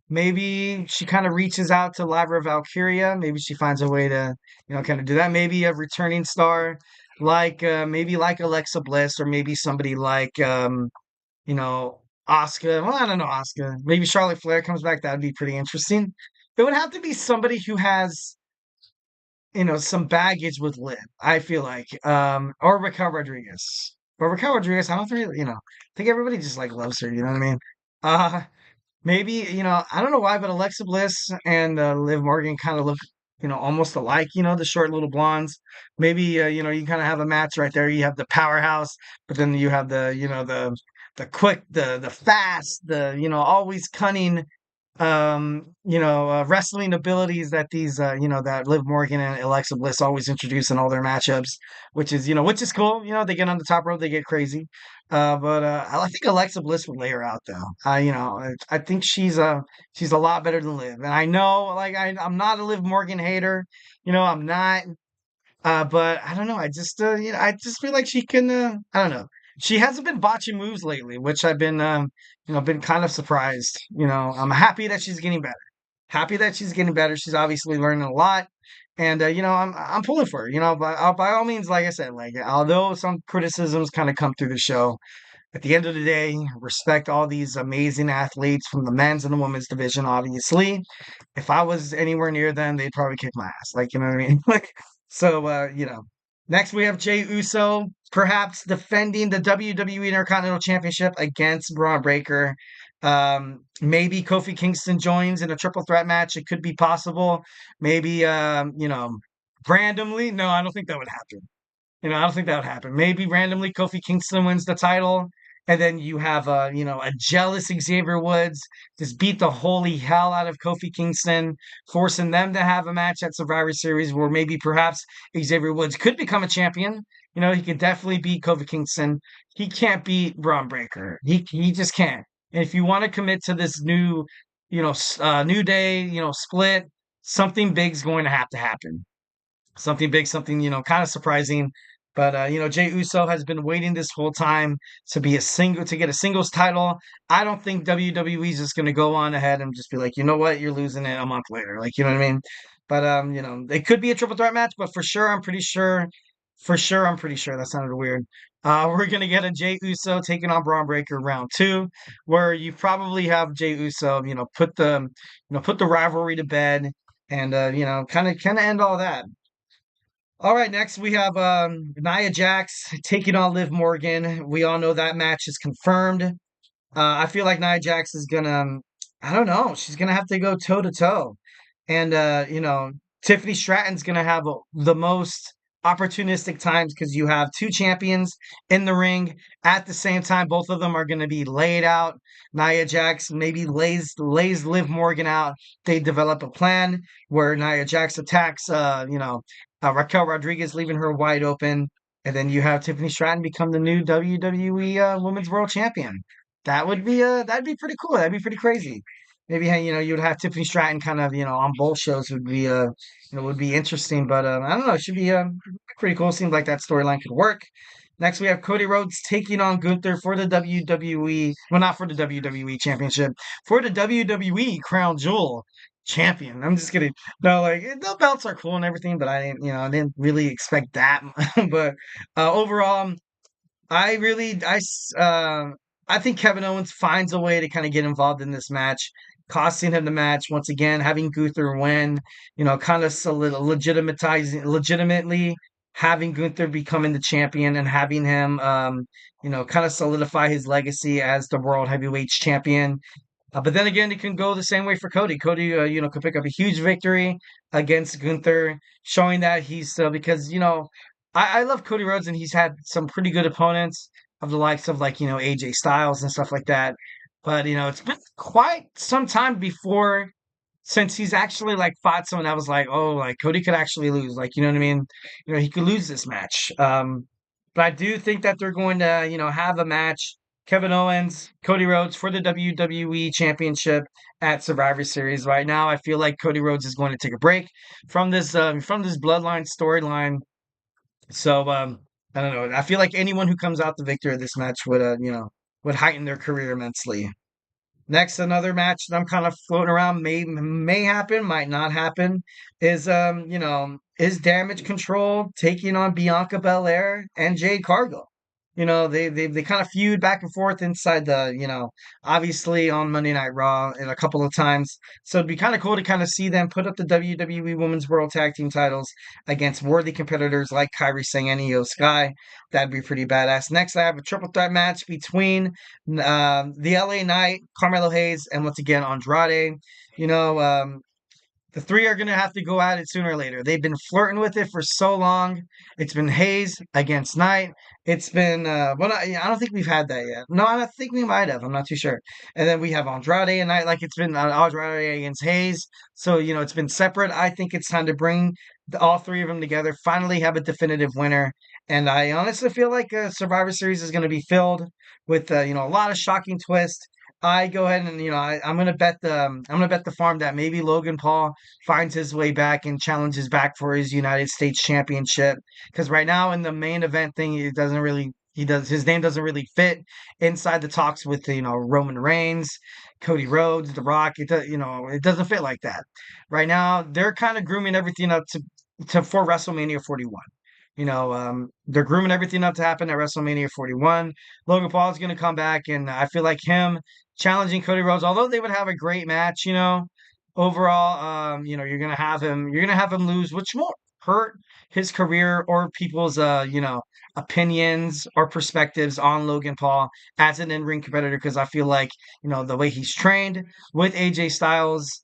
Maybe she kind of reaches out to Lyra Valkyria. Maybe she finds a way to, kind of do that. Maybe a returning star maybe like Alexa Bliss, or maybe somebody like you know, Asuka. Well, I don't know, Asuka. Maybe Charlotte Flair comes back. That'd be pretty interesting. It would have to be somebody who has, some baggage with Liv, I feel like. Or Raquel Rodriguez. But Raquel Rodriguez, I don't really, I think everybody just like loves her, you know what I mean? Uh Maybe, I don't know why, but Alexa Bliss and Liv Morgan kind of look, almost alike, the short little blondes. Maybe, you kind of have a match right there. You have the powerhouse, but then you have the quick, the fast, always cunning, wrestling abilities that that Liv Morgan and Alexa Bliss always introduce in all their matchups, which is cool. They get on the top rope, they get crazy. But I think Alexa Bliss would lay her out though. I think she's a lot better than Liv, and I know like I'm not a Liv Morgan hater. I'm not. But I don't know. I just feel like she can. I don't know. She hasn't been botching moves lately, which I've been kind of surprised. I'm happy that she's getting better. Happy that she's getting better. She's obviously learning a lot, and I'm pulling for her. By all means, like I said, like although some criticisms kind of come through the show, at the end of the day, respect all these amazing athletes from the men's and the women's division. Obviously, if I was anywhere near them, they'd probably kick my ass. Like, you know what I mean? Like, so, next we have Jey Uso, perhaps defending the WWE Intercontinental Championship against Braun Breaker. Maybe Kofi Kingston joins in a triple threat match. It could be possible. Maybe, randomly. No, I don't think that would happen. I don't think that would happen. Maybe randomly Kofi Kingston wins the title, and then you have a jealous Xavier Woods just beat the holy hell out of Kofi Kingston, forcing them to have a match at Survivor Series where maybe perhaps Xavier Woods could become a champion. He could definitely beat Kofi Kingston. He can't beat Braun Breaker. He just can't. And if you want to commit to this new, new day, split, something big's going to have to happen. Something big, something, kind of surprising. But Jey Uso has been waiting this whole time to get a singles title. I don't think WWE is just gonna go on ahead and just be like, you know what, you're losing it a month later. Like, you know what I mean? But it could be a triple threat match, but I'm pretty sure that sounded weird. We're gonna get a Jey Uso taking on Braun Breaker round 2, where you probably have Jey Uso, put the rivalry to bed and kind of end all that. All right, next we have Nia Jax taking on Liv Morgan. We all know that match is confirmed. I feel like Nia Jax is gonna, I don't know, she's gonna have to go toe to toe, and Tiffany Stratton's gonna have the most opportunistic times because you have two champions in the ring at the same time. Both of them are gonna be laid out. Nia Jax maybe lays Liv Morgan out. They develop a plan where Nia Jax attacks, Raquel Rodriguez, leaving her wide open, and then you have Tiffany Stratton become the new WWE Women's World Champion. That'd be pretty cool. That'd be pretty crazy. Maybe you would have Tiffany Stratton kind of on both shows would be interesting. But I don't know. It should be pretty cool. Seems like that storyline could work. Next, we have Cody Rhodes taking on Gunther for the WWE. Well, not for the WWE Championship, for the WWE Crown Jewel champion. I'm just kidding. No, like the belts are cool and everything, but I didn't really expect that. But overall, I really, I think Kevin Owens finds a way to kind of get involved in this match, costing him the match once again, having Gunther win. Kind of legitimately having Gunther becoming the champion and having him, kind of solidify his legacy as the World Heavyweight Champion. But then again, it can go the same way for Cody. Cody, could pick up a huge victory against Gunther, showing that he's because I love Cody Rhodes and he's had some pretty good opponents. of the likes of like, AJ Styles and stuff like that. But, it's been quite some time before since he's actually like fought someone that was like, oh, like Cody could actually lose. Like, you know what I mean? He could lose this match. But I do think that they're going to, have a match. Kevin Owens, Cody Rhodes for the WWE Championship at Survivor Series. Right now, I feel like Cody Rhodes is going to take a break from this Bloodline storyline. So I don't know. I feel like anyone who comes out the victor of this match would would heighten their career immensely. Next, another match that I'm kind of floating around may happen, might not happen, is Damage Control taking on Bianca Belair and Jade Cargill. They kind of feud back and forth inside obviously on Monday Night Raw and a couple of times. So it'd be kind of cool to kind of see them put up the WWE Women's World Tag Team titles against worthy competitors like Kairi Sane and Io Sky. That'd be pretty badass. Next, I have a triple threat match between the LA Knight, Carmelo Hayes, and once again Andrade. You know, the three are going to have to go at it sooner or later. They've been flirting with it for so long. It's been Hayes against Knight. It's been, I don't think we've had that yet. No, I think we might have. I'm not too sure. And then we have Andrade and Knight. Like it's been Andrade against Hayes. So, it's been separate. I think it's time to bring all three of them together, finally have a definitive winner. And I honestly feel like Survivor Series is going to be filled with, a lot of shocking twists. I go ahead and I'm gonna bet the farm that maybe Logan Paul finds his way back and challenges back for his United States Championship, because right now in the main event thing his name doesn't really fit inside the talks with Roman Reigns, Cody Rhodes, The Rock. It doesn't fit like that. Right now they're kind of grooming everything up to for WrestleMania 41. They're grooming everything up to happen at WrestleMania 41. Logan Paul is going to come back, and I feel like him challenging Cody Rhodes, although they would have a great match, overall, you're gonna have him lose, which won't hurt his career or people's, opinions or perspectives on Logan Paul as an in-ring competitor, because I feel like, the way he's trained with AJ Styles.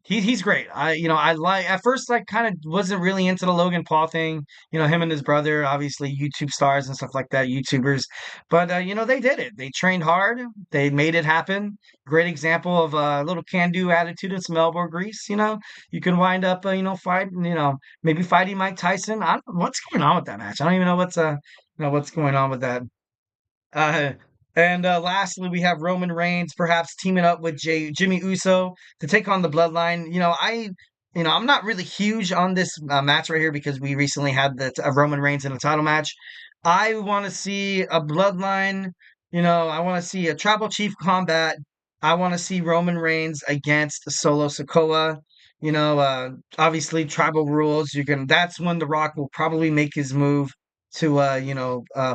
He's great. I like at first I kind of wasn't really into the Logan Paul thing. Him and his brother, obviously YouTube stars and stuff like that, YouTubers. But they did it. They trained hard. They made it happen. Great example of a little can-do attitude and some elbow grease. You can wind up maybe fighting Mike Tyson. I don't know what's going on with that match. I don't even know what's going on with that. Uh, and lastly, we have Roman Reigns perhaps teaming up with Jimmy Uso to take on the Bloodline. I'm not really huge on this match right here because we recently had the Roman Reigns in a title match. I want to see a Bloodline. I want to see a Tribal Chief combat. I want to see Roman Reigns against Solo Sikoa. Obviously tribal rules. That's when The Rock will probably make his move to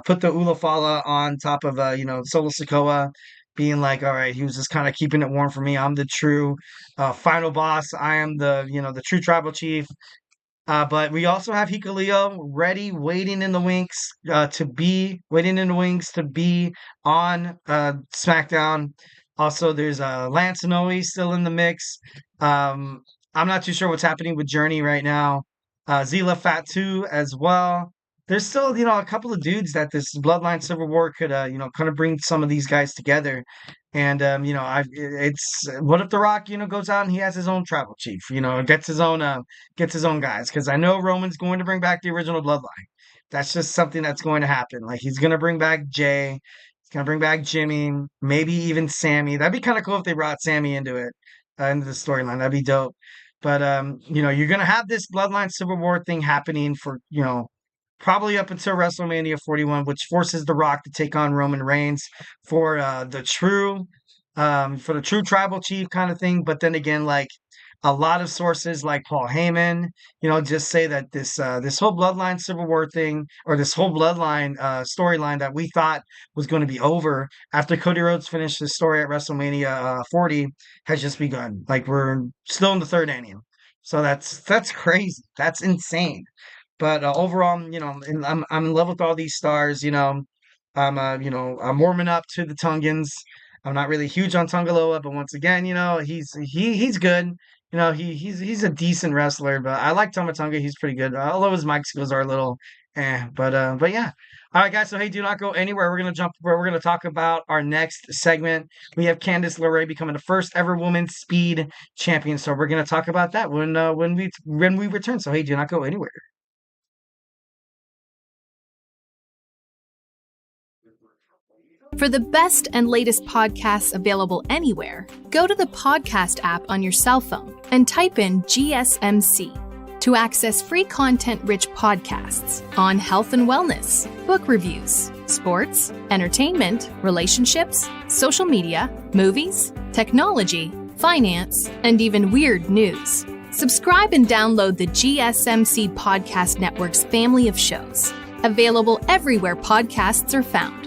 put the Ulafala on top of Solo Sikoa, being like, all right, he was just kind of keeping it warm for me. I'm the true final boss. I am the true tribal chief. But we also have Hikuleo ready, waiting in the wings to be on SmackDown. Also, there's Lance Noe still in the mix. I'm not too sure what's happening with Journey right now. Zila Fatu as well. There's still, a couple of dudes that this Bloodline Civil War could, kind of bring some of these guys together. And, what if The Rock, goes out and he has his own tribal chief, gets his own guys. Because I know Roman's going to bring back the original Bloodline. That's just something that's going to happen. Like, he's going to bring back Jay. He's going to bring back Jimmy, maybe even Sammy. That'd be kind of cool if they brought Sammy into it, into the storyline. That'd be dope. But, you're going to have this Bloodline Civil War thing happening for, probably up until WrestleMania 41, which forces The Rock to take on Roman Reigns for the true tribal chief kind of thing. But then again, like a lot of sources like Paul Heyman, just say that this whole Bloodline Civil War thing, or this whole Bloodline storyline that we thought was going to be over after Cody Rhodes finished his story at WrestleMania 40 has just begun. Like we're still in the third inning. So that's crazy. That's insane. But overall, I'm in love with all these stars. I'm warming up to the Tungans. I'm not really huge on Tungaloa, but once again, he's good. He's a decent wrestler. But I like Tomatunga. He's pretty good. Although his mic skills are a little, but yeah. All right, guys. So, hey, do not go anywhere. We're gonna jump. We're gonna talk about our next segment. We have Candice LeRae becoming the first ever women's speed champion. So, we're gonna talk about that when we return. So, hey, do not go anywhere. For the best and latest podcasts available anywhere, go to the podcast app on your cell phone and type in GSMC to access free content-rich podcasts on health and wellness, book reviews, sports, entertainment, relationships, social media, movies, technology, finance, and even weird news. Subscribe and download the GSMC Podcast Network's family of shows, available everywhere podcasts are found.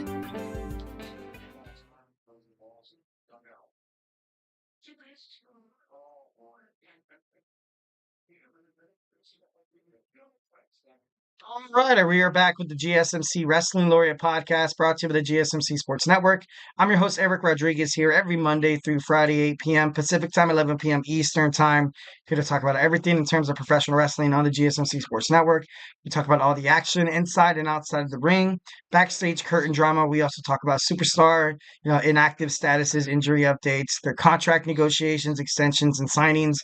All right, we are back with the GSMC Wrestling Laureate podcast brought to you by the GSMC Sports Network. I'm your host, Eric Rodriguez, here every Monday through Friday, 8 p.m. Pacific time, 11 p.m. Eastern time. Here to talk about everything in terms of professional wrestling on the GSMC Sports Network. We talk about all the action inside and outside of the ring, backstage curtain drama. We also talk about superstar, inactive statuses, injury updates, their contract negotiations, extensions, and signings.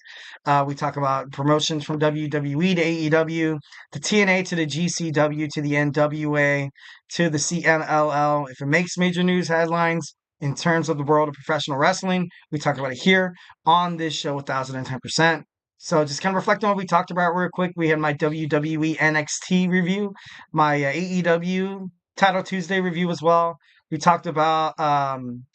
We talk about promotions from WWE to AEW, the TNA to the GCW to the NWA to the CMLL. If it makes major news headlines in terms of the world of professional wrestling, we talk about it here on this show 1010%. So just kind of reflect on what we talked about real quick. We had my WWE NXT review, my AEW Title Tuesday review as well. We talked about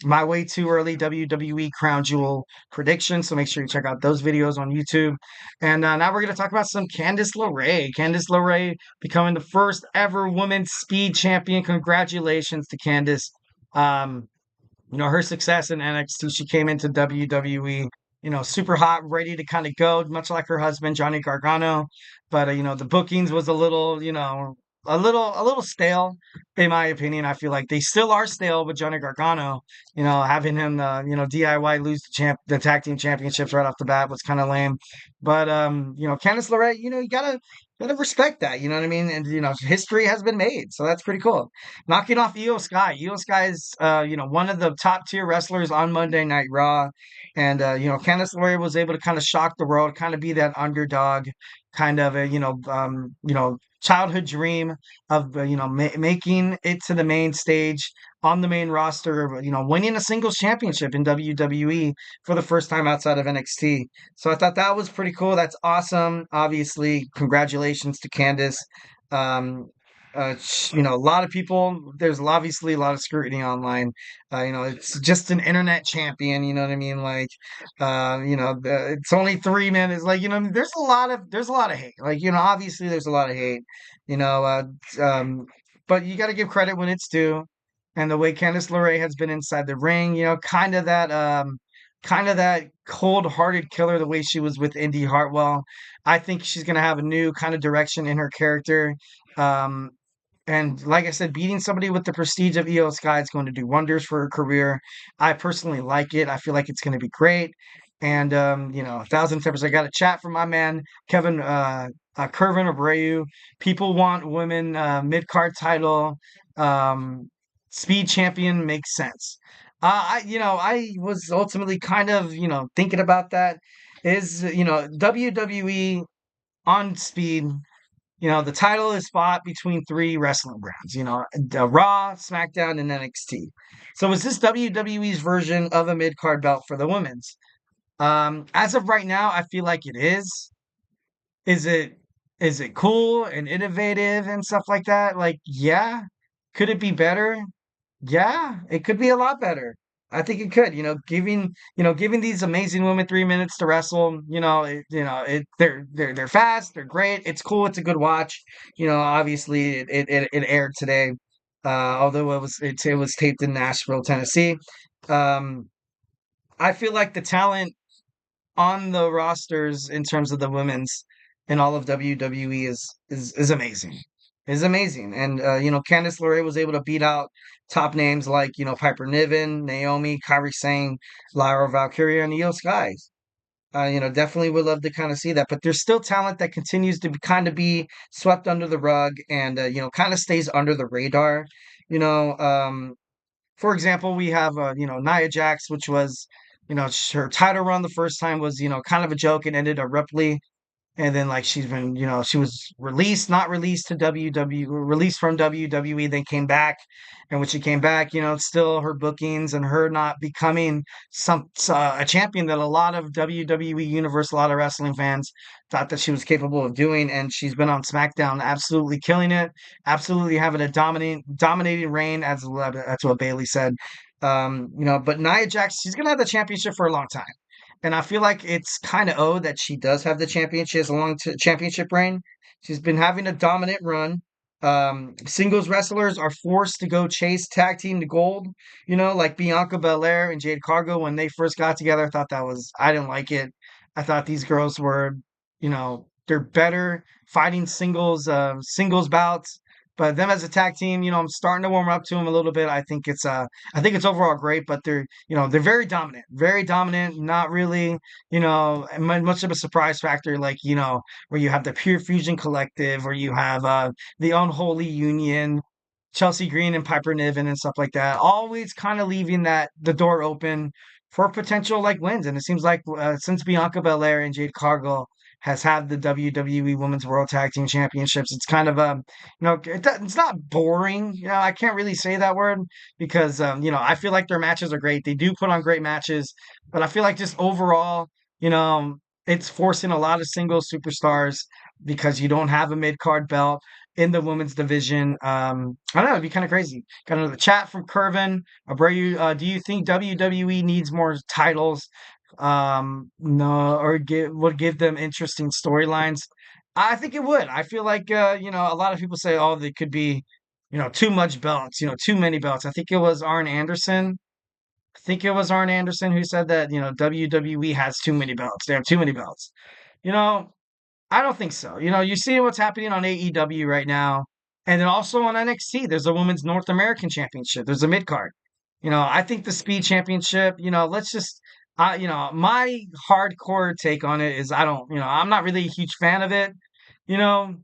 my way too early WWE Crown Jewel prediction. So make sure you check out those videos on YouTube. And now we're going to talk about some Candice LeRae. Candice LeRae becoming the first ever women's speed champion. Congratulations to Candice. Her success in NXT, she came into WWE, super hot, ready to kind of go, much like her husband, Johnny Gargano. But, the bookings was a little, a little stale, in my opinion. I feel like they still are stale with Johnny Gargano. Having him, DIY lose the tag team championships right off the bat was kind of lame. But Candice LeRae, you gotta respect that. You know what I mean? And history has been made, so that's pretty cool. Knocking off Io Sky. Io Sky is, one of the top tier wrestlers on Monday Night Raw, and Candice LeRae was able to kind of shock the world, kind of be that underdog, kind of a childhood dream of making it to the main stage on the main roster, winning a singles championship in WWE for the first time outside of NXT. So I thought that was pretty cool. That's awesome. Obviously, congratulations to Candice. A lot of people, there's obviously a lot of scrutiny online. It's just an internet champion, you know what I mean? Like, it's only 3 minutes. Like, there's a lot of hate. Like, obviously there's a lot of hate, you know, uh, but you got to give credit when it's due. And the way Candice LeRae has been inside the ring, kind of that cold-hearted killer, the way she was with Indy Hartwell. I think she's gonna have a new kind of direction in her character. Um, and like I said, beating somebody with the prestige of Io Sky is going to do wonders for her career. I personally like it. I feel like it's going to be great. And 1,000 tippers. I got a chat from my man Kevin Kervin Abreu. People want women mid card title. Um, Speed champion makes sense. I was ultimately kind of thinking about that. Is WWE on Speed, the title is fought between three wrestling brands, Raw, SmackDown, and NXT. So is this WWE's version of a mid-card belt for the women's? As of right now, I feel like it is. Is it cool and innovative and stuff like that? Like, yeah. Could it be better? Yeah, it could be a lot better. I think it could, giving these amazing women 3 minutes to wrestle, they're fast, they're great, it's cool, it's a good watch. Obviously it aired today, although it was taped in Nashville, Tennessee. Um, I feel like the talent on the rosters in terms of the women's in all of WWE is amazing. Is amazing. And Candice LeRae was able to beat out top names like, Piper Niven, Naomi, Kairi Sane, Lyra Valkyria, and Io Sky. Definitely would love to kind of see that. But there's still talent that continues to kind of be swept under the rug and, kind of stays under the radar. You know, for example, we have, Nia Jax, which was, her title run the first time was, kind of a joke and ended abruptly. And then like she's been, she was released, not released to released from WWE, then came back. And when she came back, it's still her bookings and her not becoming a champion that a lot of WWE Universe, a lot of wrestling fans thought that she was capable of doing. And she's been on SmackDown, absolutely killing it, absolutely having a dominating reign, as that's what Bailey said. But Nia Jax, she's gonna have the championship for a long time. And I feel like it's kind of owed that she does have the championship. She has a long championship reign. She's been having a dominant run. Singles wrestlers are forced to go chase tag team to gold. Like Bianca Belair and Jade Cargo when they first got together. I didn't like it. I thought these girls were, they're better fighting singles bouts. But them as a tag team, I'm starting to warm up to them a little bit. I think it's overall great, but they're very dominant, not really, much of a surprise factor, like, where you have the Pure Fusion Collective, or you have the Unholy Union, Chelsea Green and Piper Niven and stuff like that, always kind of leaving the door open for potential like wins. And it seems like since Bianca Belair and Jade Cargill has had the WWE Women's World Tag Team Championships, it's kind of it's not boring. I can't really say that word because I feel like their matches are great. They do put on great matches, but I feel like just overall, it's forcing a lot of single superstars because you don't have a mid card belt in the women's division. I don't know, it'd be kind of crazy. Got another chat from Curvin. Abreu, do you think WWE needs more titles? No, or would give them interesting storylines? I think it would. I feel like a lot of people say, oh, they could be, too much belts, too many belts. I think it was Arn Anderson. I think it was Arn Anderson who said that, WWE has too many belts. They have too many belts. You know, I don't think so. You see what's happening on AEW right now, and then also on NXT. There's a Women's North American Championship. There's a mid card. I think the Speed Championship. Let's just. My hardcore take on it is I don't. I'm not really a huge fan of it. You know,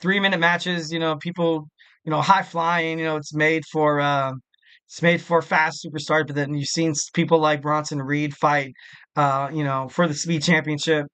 3 minute matches. People. High flying. It's made for fast superstars. But then you've seen people like Bronson Reed fight. For the Speed Championship.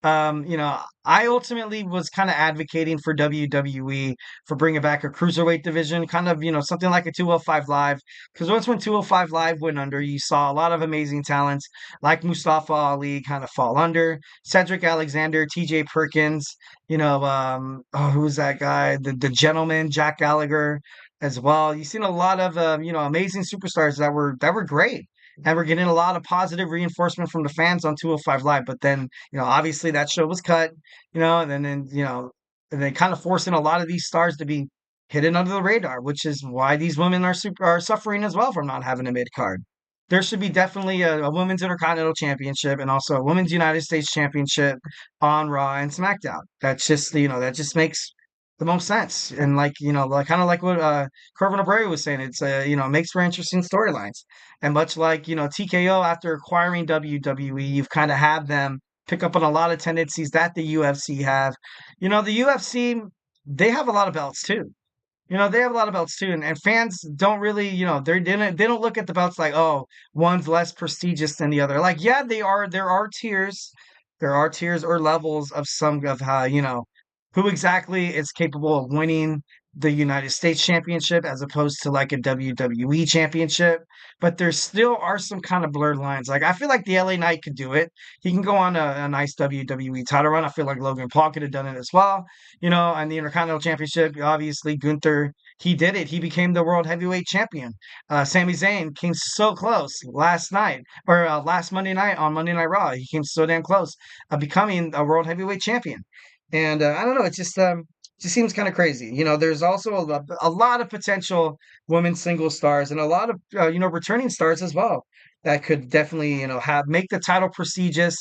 I ultimately was kind of advocating for WWE for bringing back a cruiserweight division, kind of, something like a 205 Live. Because once when 205 Live went under, you saw a lot of amazing talents like Mustafa Ali kind of fall under, Cedric Alexander, TJ Perkins, who's that guy? The gentleman, Jack Gallagher as well. You've seen a lot of, amazing superstars that were great. And we're getting a lot of positive reinforcement from the fans on 205 Live. But then, obviously that show was cut, and then kind of forcing a lot of these stars to be hidden under the radar, which is why these women are suffering as well from not having a mid card. There should be definitely a women's Intercontinental Championship and also a women's United States Championship on Raw and SmackDown. That's just, that just makes the most sense. And like kind of like what Corbin Abreu was saying, it's makes for interesting storylines. And much like TKO after acquiring WWE, you've kind of had them pick up on a lot of tendencies that the UFC have. The UFC, they have a lot of belts too. They have a lot of belts too, and fans don't really, they don't look at the belts like, oh, one's less prestigious than the other. Like, yeah, there are tiers, or levels of some of how, who exactly is capable of winning the United States Championship as opposed to like a WWE Championship. But there still are some kind of blurred lines. Like, I feel like the LA Knight could do it. He can go on a nice WWE title run. I feel like Logan Paul could have done it as well. And the Intercontinental Championship, obviously, Gunther, he did it. He became the World Heavyweight Champion. Sami Zayn came so close last night, or last Monday night on Monday Night Raw. He came so damn close of becoming a World Heavyweight Champion. And I don't know, it just seems kind of crazy. There's also a lot of potential women's single stars and a lot of returning stars as well that could definitely make the title prestigious.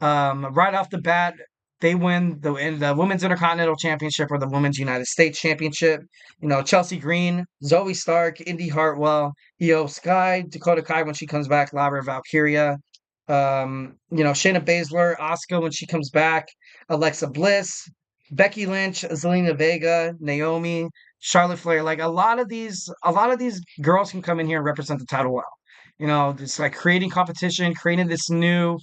Right off the bat, they win the Women's Intercontinental Championship or the Women's United States Championship. Chelsea Green, Zoe Stark, Indy Hartwell, Io Sky, Dakota Kai when she comes back, Lara Valkyria. Shayna Baszler, Asuka when she comes back, Alexa Bliss, Becky Lynch, Zelina Vega, Naomi, Charlotte Flair. Like a lot of these girls can come in here and represent the title well. It's like creating competition, creating this new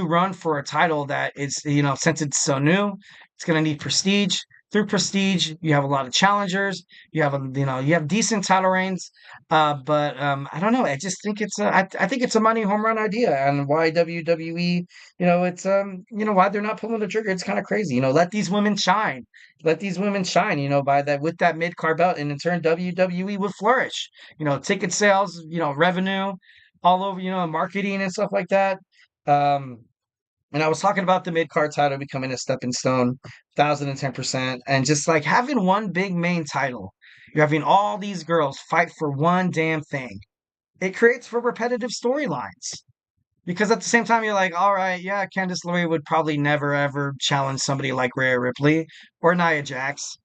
run for a title that is, since it's so new, it's gonna need prestige. Through prestige, you have a lot of challengers. You have decent title reigns. But I don't know. I just think I think it's a money home run idea, and why WWE, it's why they're not pulling the trigger. It's kind of crazy. Let these women shine. Let these women shine. By that with that mid card belt, and in turn WWE would flourish. Ticket sales, revenue, all over. Marketing and stuff like that. Um, and I was talking about the mid card title becoming a stepping stone, 1,010%, and just like having one big main title. You're having all these girls fight for one damn thing. It creates for repetitive storylines. Because at the same time, you're like, all right, yeah, Candice LeRae would probably never ever challenge somebody like Rhea Ripley or Nia Jax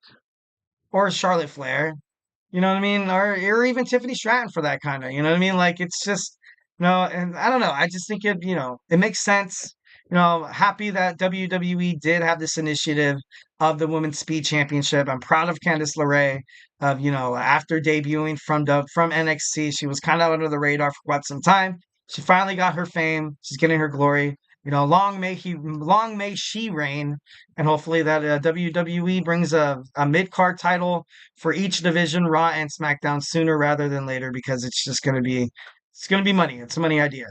or Charlotte Flair. You know what I mean? Or even Tiffany Stratton for that kind of, you know what I mean? Like it's just and I don't know. I just think it makes sense. Happy that WWE did have this initiative of the Women's Speed Championship. I'm proud of Candice LeRae of, after debuting from NXT, she was kind of under the radar for quite some time. She finally got her fame. She's getting her glory. Long may she reign, and hopefully that WWE brings a mid card title for each division, Raw and SmackDown, sooner rather than later, because it's gonna be money. It's a money idea.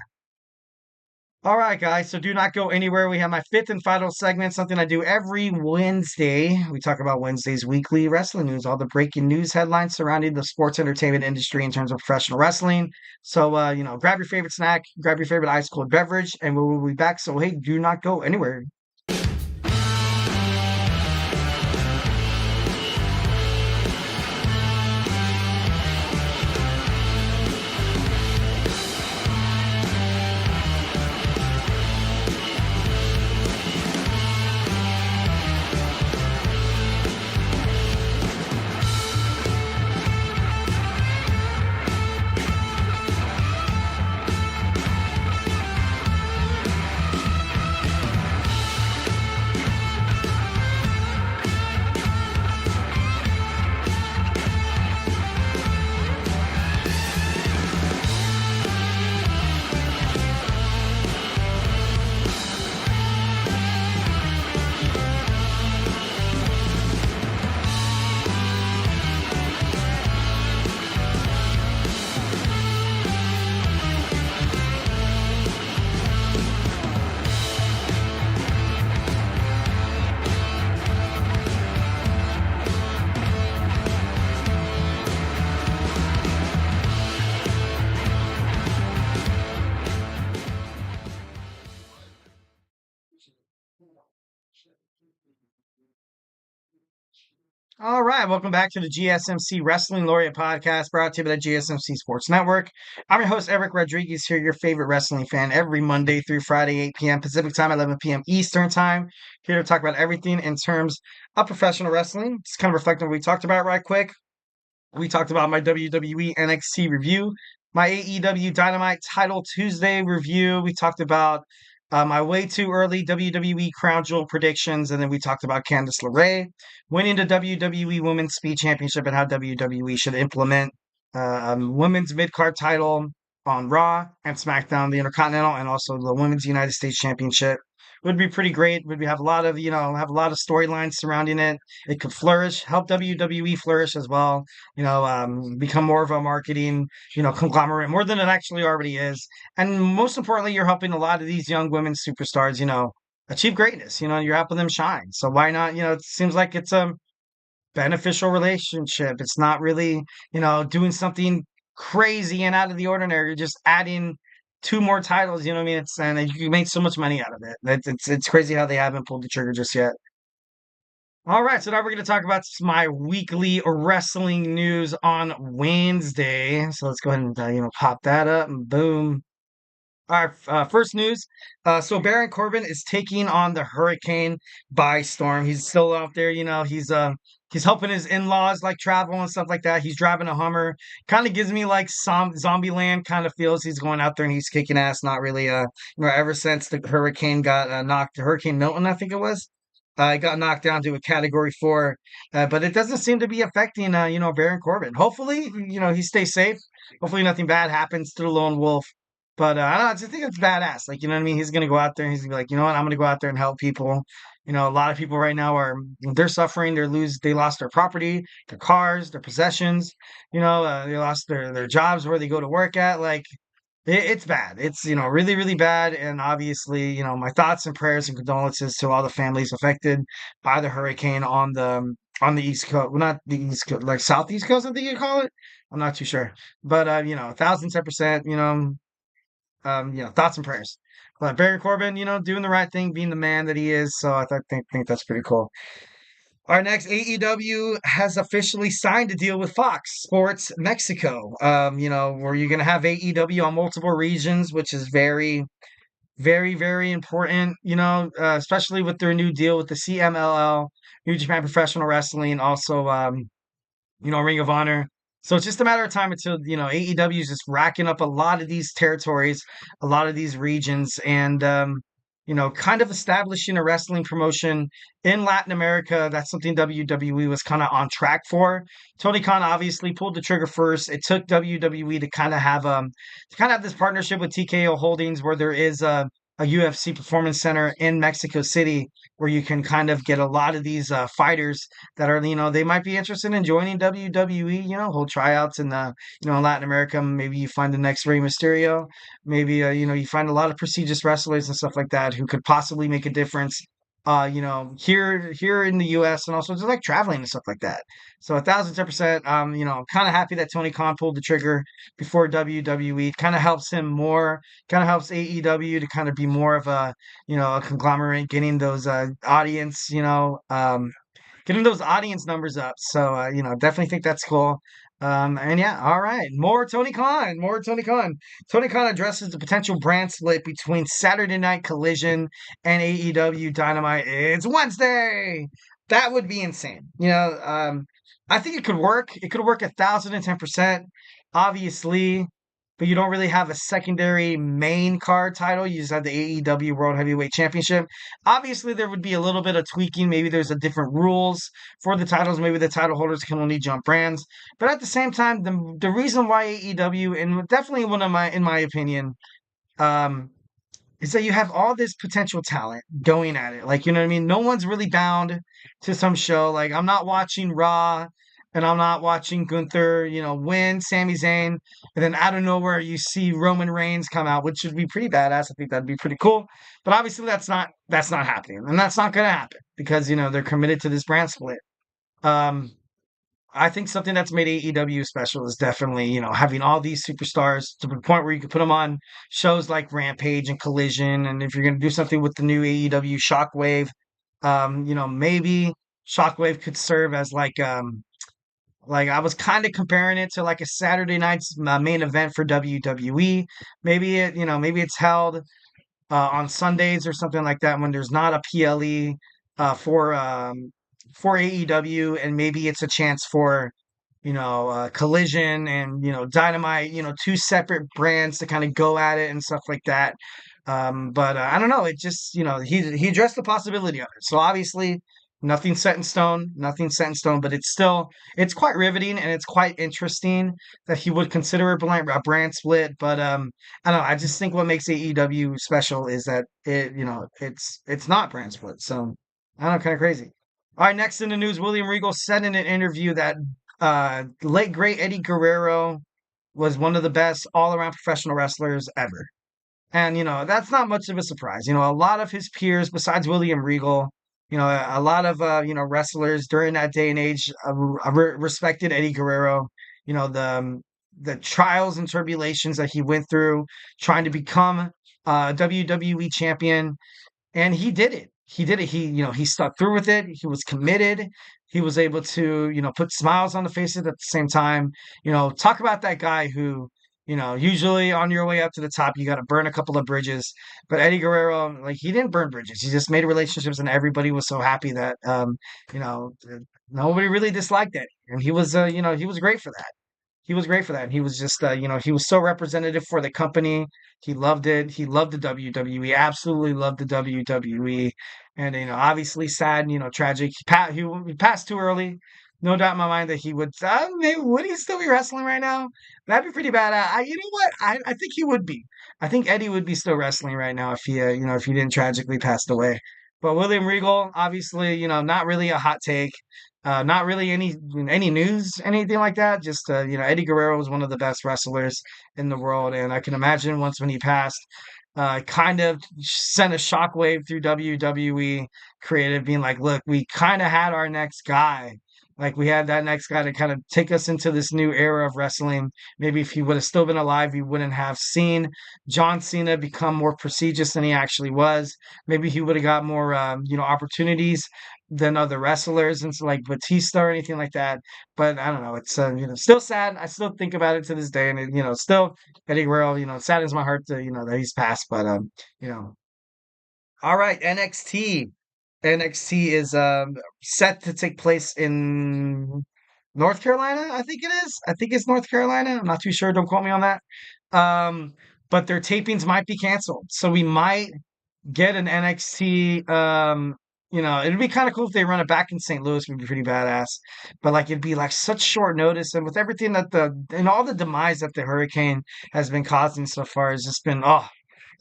All right, guys. So do not go anywhere. We have my fifth and final segment, something I do every Wednesday. We talk about Wednesday's weekly wrestling news, all the breaking news headlines surrounding the sports entertainment industry in terms of professional wrestling. So, grab your favorite snack, grab your favorite ice cold beverage, and we will be back. So, hey, do not go anywhere. All right, welcome back to the GSMC Wrestling Laureate podcast, brought to you by the GSMC Sports Network. I'm your host, Eric Rodriguez, here, your favorite wrestling fan, every Monday through Friday, 8 p.m. Pacific Time, 11 p.m. Eastern Time. Here to talk about everything in terms of professional wrestling. Just kind of reflecting on what we talked about right quick. We talked about my WWE NXT review, my AEW Dynamite Title Tuesday review. We talked about my way too early WWE Crown Jewel predictions, and then we talked about Candice LeRae winning the WWE Women's Speed Championship and how WWE should implement women's mid card title on Raw and SmackDown, the Intercontinental, and also the Women's United States Championship. Would be pretty great. Would we have a lot of storylines surrounding it. It could flourish, help WWE flourish as well. Become more of a marketing, conglomerate, more than it actually already is. And most importantly, you're helping a lot of these young women superstars, achieve greatness. You're helping them shine. So why not? It seems like it's a beneficial relationship. It's not really, doing something crazy and out of the ordinary. You're just adding two more titles. You know what I mean? And you can make so much money out of it. It's crazy how they haven't pulled the trigger just yet. All right, so now we're going to talk about my weekly wrestling news on Wednesday. So let's go ahead and pop that up and boom. Our first news. So Baron Corbin is taking on the Hurricane by storm. He's still out there, he's helping his in-laws like travel and stuff like that. He's driving a Hummer. Kind of gives me like some Zombieland kind of feels. He's going out there and he's kicking ass. Not really, ever since the Hurricane got knocked, Hurricane Milton, I think it was. It got knocked down to a Category 4, but it doesn't seem to be affecting, Baron Corbin. Hopefully, he stays safe. Hopefully, nothing bad happens to the lone wolf. But I don't know, I just think it's badass. Like, you know what I mean? He's gonna go out there and he's gonna be like, you know what? I'm gonna go out there and help people. A lot of people right now they're suffering. They lost their property, their cars, their possessions. They lost their jobs where they go to work at. Like, it's bad. It's really really bad. And obviously, my thoughts and prayers and condolences to all the families affected by the hurricane on the East Coast. Well, not the East Coast, like Southeast Coast, I think you call it. I'm not too sure, but 1,010%. Thoughts and prayers. But Baron Corbin, doing the right thing, being the man that he is. So I think that's pretty cool. Our next AEW has officially signed a deal with Fox Sports Mexico. Where you're gonna have AEW on multiple regions, which is very, very, very important. Especially with their new deal with the CMLL, New Japan Professional Wrestling, also Ring of Honor. So it's just a matter of time until, AEW is just racking up a lot of these territories, a lot of these regions, and, kind of establishing a wrestling promotion in Latin America. That's something WWE was kind of on track for. Tony Khan obviously pulled the trigger first. It took WWE to kind of have this partnership with TKO Holdings, where there is a UFC Performance Center in Mexico City, where you can kind of get a lot of these fighters that are, they might be interested in joining WWE, hold tryouts in, in Latin America. Maybe you find the next Rey Mysterio. Maybe, you find a lot of prestigious wrestlers and stuff like that who could possibly make a difference, here in the US, and also just like traveling and stuff like that. So 1,010%, I'm kind of happy that Tony Khan pulled the trigger before WWE. Kind of helps him more, kind of helps AEW to kind of be more of a conglomerate, getting those audience, getting those audience numbers up. So, definitely think that's cool. And yeah, all right. More Tony Khan. More Tony Khan. Tony Khan addresses the potential brand split between Saturday Night Collision and AEW Dynamite. It's Wednesday. That would be insane. I think it could work. It could work 1,010%. Obviously, but you don't really have a secondary main card title. You just have the AEW World Heavyweight Championship. Obviously, there would be a little bit of tweaking. Maybe there's a different rules for the titles. Maybe the title holders can only jump brands. But at the same time, the reason why AEW, and definitely in my opinion, is that you have all this potential talent going at it. Like, you know what I mean? No one's really bound to some show. Like, I'm not watching Raw and I'm not watching Gunther, win Sami Zayn, and then out of nowhere you see Roman Reigns come out, which would be pretty badass. I think that'd be pretty cool. But obviously that's not happening, and that's not gonna happen because they're committed to this brand split. I think something that's made AEW special is definitely, having all these superstars to the point where you can put them on shows like Rampage and Collision, and if you're gonna do something with the new AEW Shockwave, maybe Shockwave could serve as like I was kind of comparing it to like a Saturday night's main event for WWE. Maybe it's held on Sundays or something like that when there's not a PLE for AEW, and maybe it's a chance for Collision and Dynamite, two separate brands to kind of go at it and stuff like that. But I don't know. It just he addressed the possibility of it. So obviously nothing's set in stone, but it's quite riveting and it's quite interesting that he would consider a brand split. But I don't know. I just think what makes AEW special is that it's not brand split. So I don't know, kind of crazy. All right, next in the news, William Regal said in an interview that late great Eddie Guerrero was one of the best all around professional wrestlers ever. And that's not much of a surprise. A lot of his peers besides William Regal, a lot of wrestlers during that day and age respected Eddie Guerrero. The trials and tribulations that he went through trying to become WWE champion, and he did it. He stuck through with it. He was committed. He was able to put smiles on the faces at the same time. Talk about that guy who usually on your way up to the top, you got to burn a couple of bridges. But Eddie Guerrero, like he didn't burn bridges. He just made relationships, and everybody was so happy that you know, nobody really disliked Eddie, and he was great for that. He was great for that. He was just, he was so representative for the company. He loved it. He loved the WWE. Absolutely loved the WWE. And obviously sad. Tragic. He passed too early. No doubt in my mind that he would. Maybe would he still be wrestling right now? That'd be pretty bad. You know what? I think he would be. I think Eddie would be still wrestling right now if if he didn't tragically pass away. But William Regal, obviously, not really a hot take. Not really any news, anything like that. Just Eddie Guerrero was one of the best wrestlers in the world, and I can imagine once when he passed, kind of sent a shockwave through WWE creative, being like, "Look, we kind of had our next guy." Like we had that next guy to kind of take us into this new era of wrestling. Maybe if he would have still been alive, we wouldn't have seen John Cena become more prestigious than he actually was. Maybe he would have got more, opportunities than other wrestlers, and so like Batista or anything like that. But I don't know. It's still sad. I still think about it to this day, and still Eddie Guerrero. It saddens my heart to that he's passed. But you know, all right, NXT. NXT is set to take place in North Carolina. I think it is. I think it's North Carolina. I'm not too sure. Don't quote me on that. Um, but their tapings might be canceled, so we might get an NXT. It'd be kind of cool if they run it back in St. Louis. Would be pretty badass. But like it'd be like such short notice, and with everything that all the demise that the hurricane has been causing so far, has just been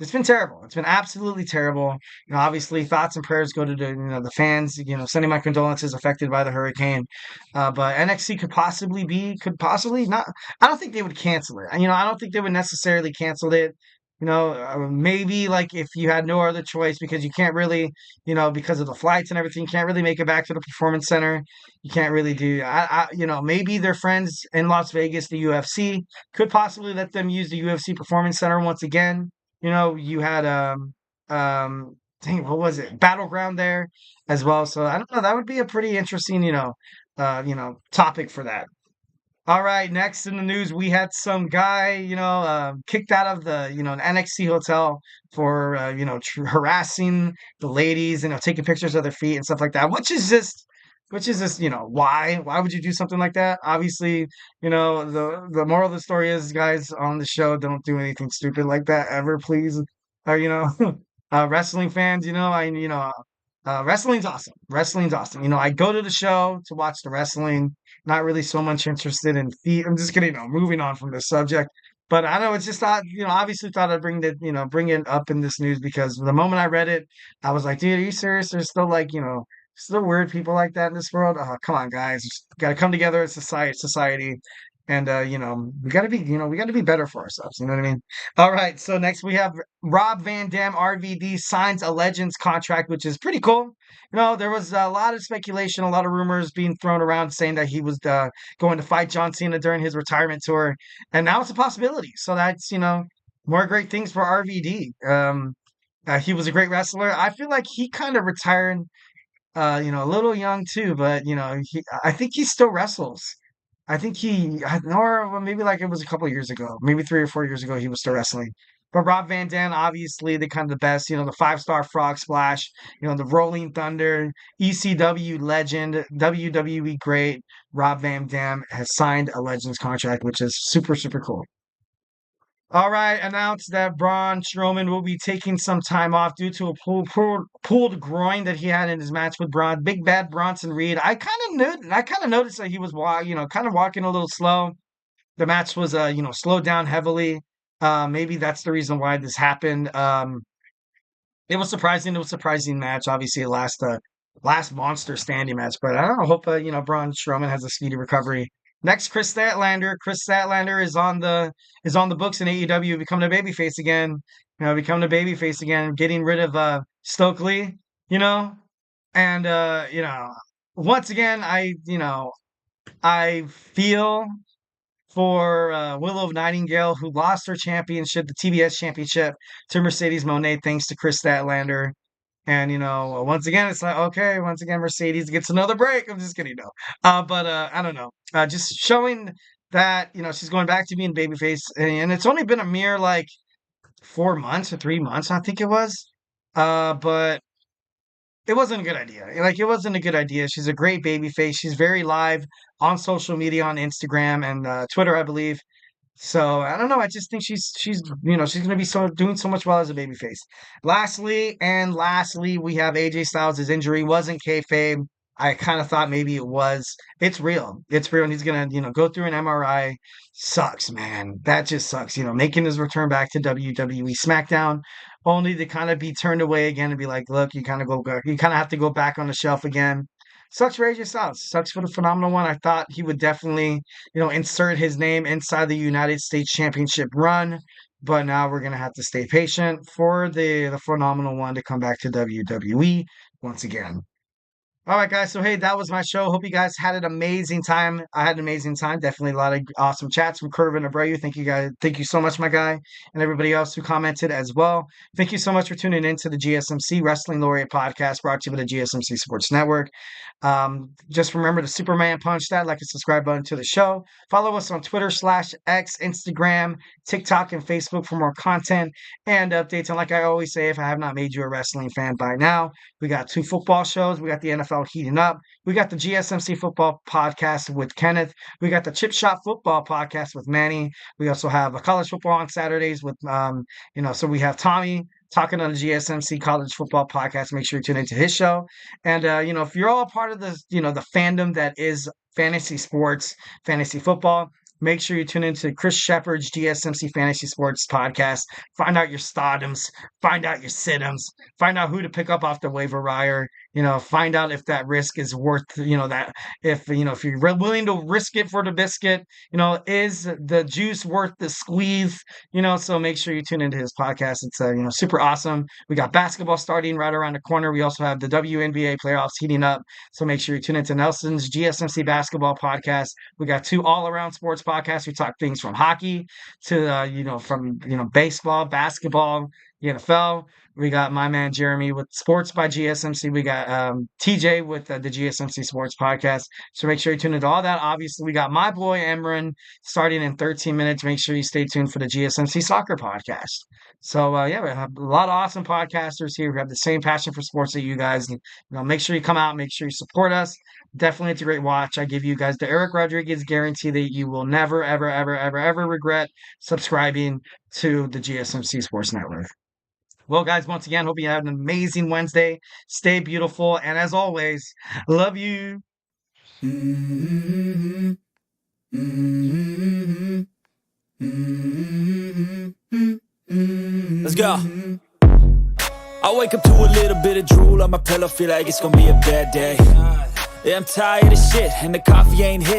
it's been terrible. It's been absolutely terrible. Obviously, thoughts and prayers go to the fans. Sending my condolences affected by the hurricane. But NXT could possibly not. I don't think they would cancel it. I don't think they would necessarily cancel it. Maybe like if you had no other choice because you can't really, because of the flights and everything, you can't really make it back to the performance center. You can't really do. Maybe their friends in Las Vegas, the UFC, could possibly let them use the UFC performance center once again. You had dang, what was it? Battleground there as well. So I don't know. That would be a pretty interesting, topic for that. All right, next in the news, we had some guy, kicked out of the, an NXT hotel for, harassing the ladies, taking pictures of their feet and stuff like that, which is just, why would you do something like that? Obviously, the moral of the story is, guys on the show, don't do anything stupid like that ever, please. Or, wrestling fans, wrestling's awesome. Wrestling's awesome. I go to the show to watch the wrestling, not really so much interested in feet. I'm just kidding, moving on from the subject. But I know it's just thought, obviously thought I'd bring it up in this news because the moment I read it, I was like, dude, are you serious? There's still like, still weird people like that in this world. Oh, come on, guys. Got to come together as society. And we gotta be better for ourselves. You know what I mean? All right. So next we have Rob Van Dam, RVD, signs a Legends contract, which is pretty cool. There was a lot of speculation, a lot of rumors being thrown around saying that he was going to fight John Cena during his retirement tour, and now it's a possibility. So that's more great things for RVD. He was a great wrestler. I feel like he kind of retired, a little young too, but I think he still wrestles. I think or well, maybe like it was a couple of years ago, maybe 3 or 4 years ago, he was still wrestling. But Rob Van Dam, obviously, the kind of the best, the 5-star frog splash, the Rolling Thunder, ECW legend, WWE great. Rob Van Dam has signed a Legends contract, which is super, super cool. All right, announced that Braun Strowman will be taking some time off due to a pulled groin that he had in his match with Big Bad Bronson Reed. I kind of noticed that he was kind of walking a little slow. The match was slowed down heavily. Maybe that's the reason why this happened. It was surprising. It was a surprising match. Obviously, last monster standing match, but I don't know. Hope Braun Strowman has a speedy recovery. Next, Chris Statlander. Chris Statlander is on the books in AEW, becoming a babyface again. Getting rid of Stokely. And once again, I feel for Willow Nightingale, who lost her championship, the TBS championship, to Mercedes Moné, thanks to Chris Statlander. And once again, it's like, okay, once again, Mercedes gets another break. I'm just kidding, no. But I don't know. Just showing that, she's going back to being babyface, and it's only been a mere like 4 months or 3 months, I think it was. But it wasn't a good idea. Like, it wasn't a good idea. She's a great babyface. She's very live on social media, on Instagram and Twitter, I believe. So I don't know. I just think she's she's gonna be doing so much well as a babyface. Lastly, we have AJ Styles' injury wasn't kayfabe. I kind of thought maybe it was. It's real. It's real, and he's gonna go through an MRI. Sucks, man. That just sucks. Making his return back to WWE SmackDown, only to kind of be turned away again and be like, look, you kind of go back. You kind of have to go back on the shelf again. Sucks for AJ Styles. Sucks for the Phenomenal One. I thought he would definitely, insert his name inside the United States Championship run. But now we're gonna have to stay patient for the Phenomenal One to come back to WWE once again. All right, guys. So, hey, that was my show. Hope you guys had an amazing time. I had an amazing time. Definitely a lot of awesome chats from Curve and Abreu. Thank you, guys. Thank you so much, my guy, and everybody else who commented as well. Thank you so much for tuning in to the GSMC Wrestling Laureate podcast brought to you by the GSMC Sports Network. Just remember to Superman punch that like and subscribe button to the show. Follow us on Twitter /X, Instagram, TikTok, and Facebook for more content and updates. And like I always say, if I have not made you a wrestling fan by now, we got 2 football shows. We got the NFL heating up. We got the GSMC football podcast with Kenneth. We got the Chip Shot football podcast with Manny. We also have a college football on Saturdays with, so we have Tommy talking on the GSMC college football podcast. Make sure you tune into his show. And, if you're all part of the, the fandom that is fantasy sports, fantasy football, make sure you tune into Chris Shepard's GSMC Fantasy Sports podcast. Find out your stardoms, find out your situms, find out who to pick up off the waiver wire. Find out if that risk is worth, that if you're willing to risk it for the biscuit, is the juice worth the squeeze? So make sure you tune into his podcast. It's super awesome. We got basketball starting right around the corner. We also have the WNBA playoffs heating up. So make sure you tune into Nelson's GSMC basketball podcast. We got 2 all-around sports podcasts. We talk things from hockey to from baseball, basketball, the NFL. We got my man Jeremy with Sports by GSMC. We got TJ with the GSMC Sports Podcast. So make sure you tune into all that. Obviously, we got my boy Emran starting in 13 minutes. Make sure you stay tuned for the GSMC Soccer Podcast. So, we have a lot of awesome podcasters here. We have the same passion for sports that you guys. Make sure you come out. Make sure you support us. Definitely, it's a great watch. I give you guys the Eric Rodriguez guarantee that you will never, ever, ever, ever, ever regret subscribing to the GSMC Sports Network. Well, guys, once again, hope you have an amazing Wednesday. Stay beautiful. And as always, love you. Let's go. I wake up to a little bit of drool on my pillow, feel like it's gonna be a bad day. Yeah, I'm tired of shit, and the coffee ain't hit.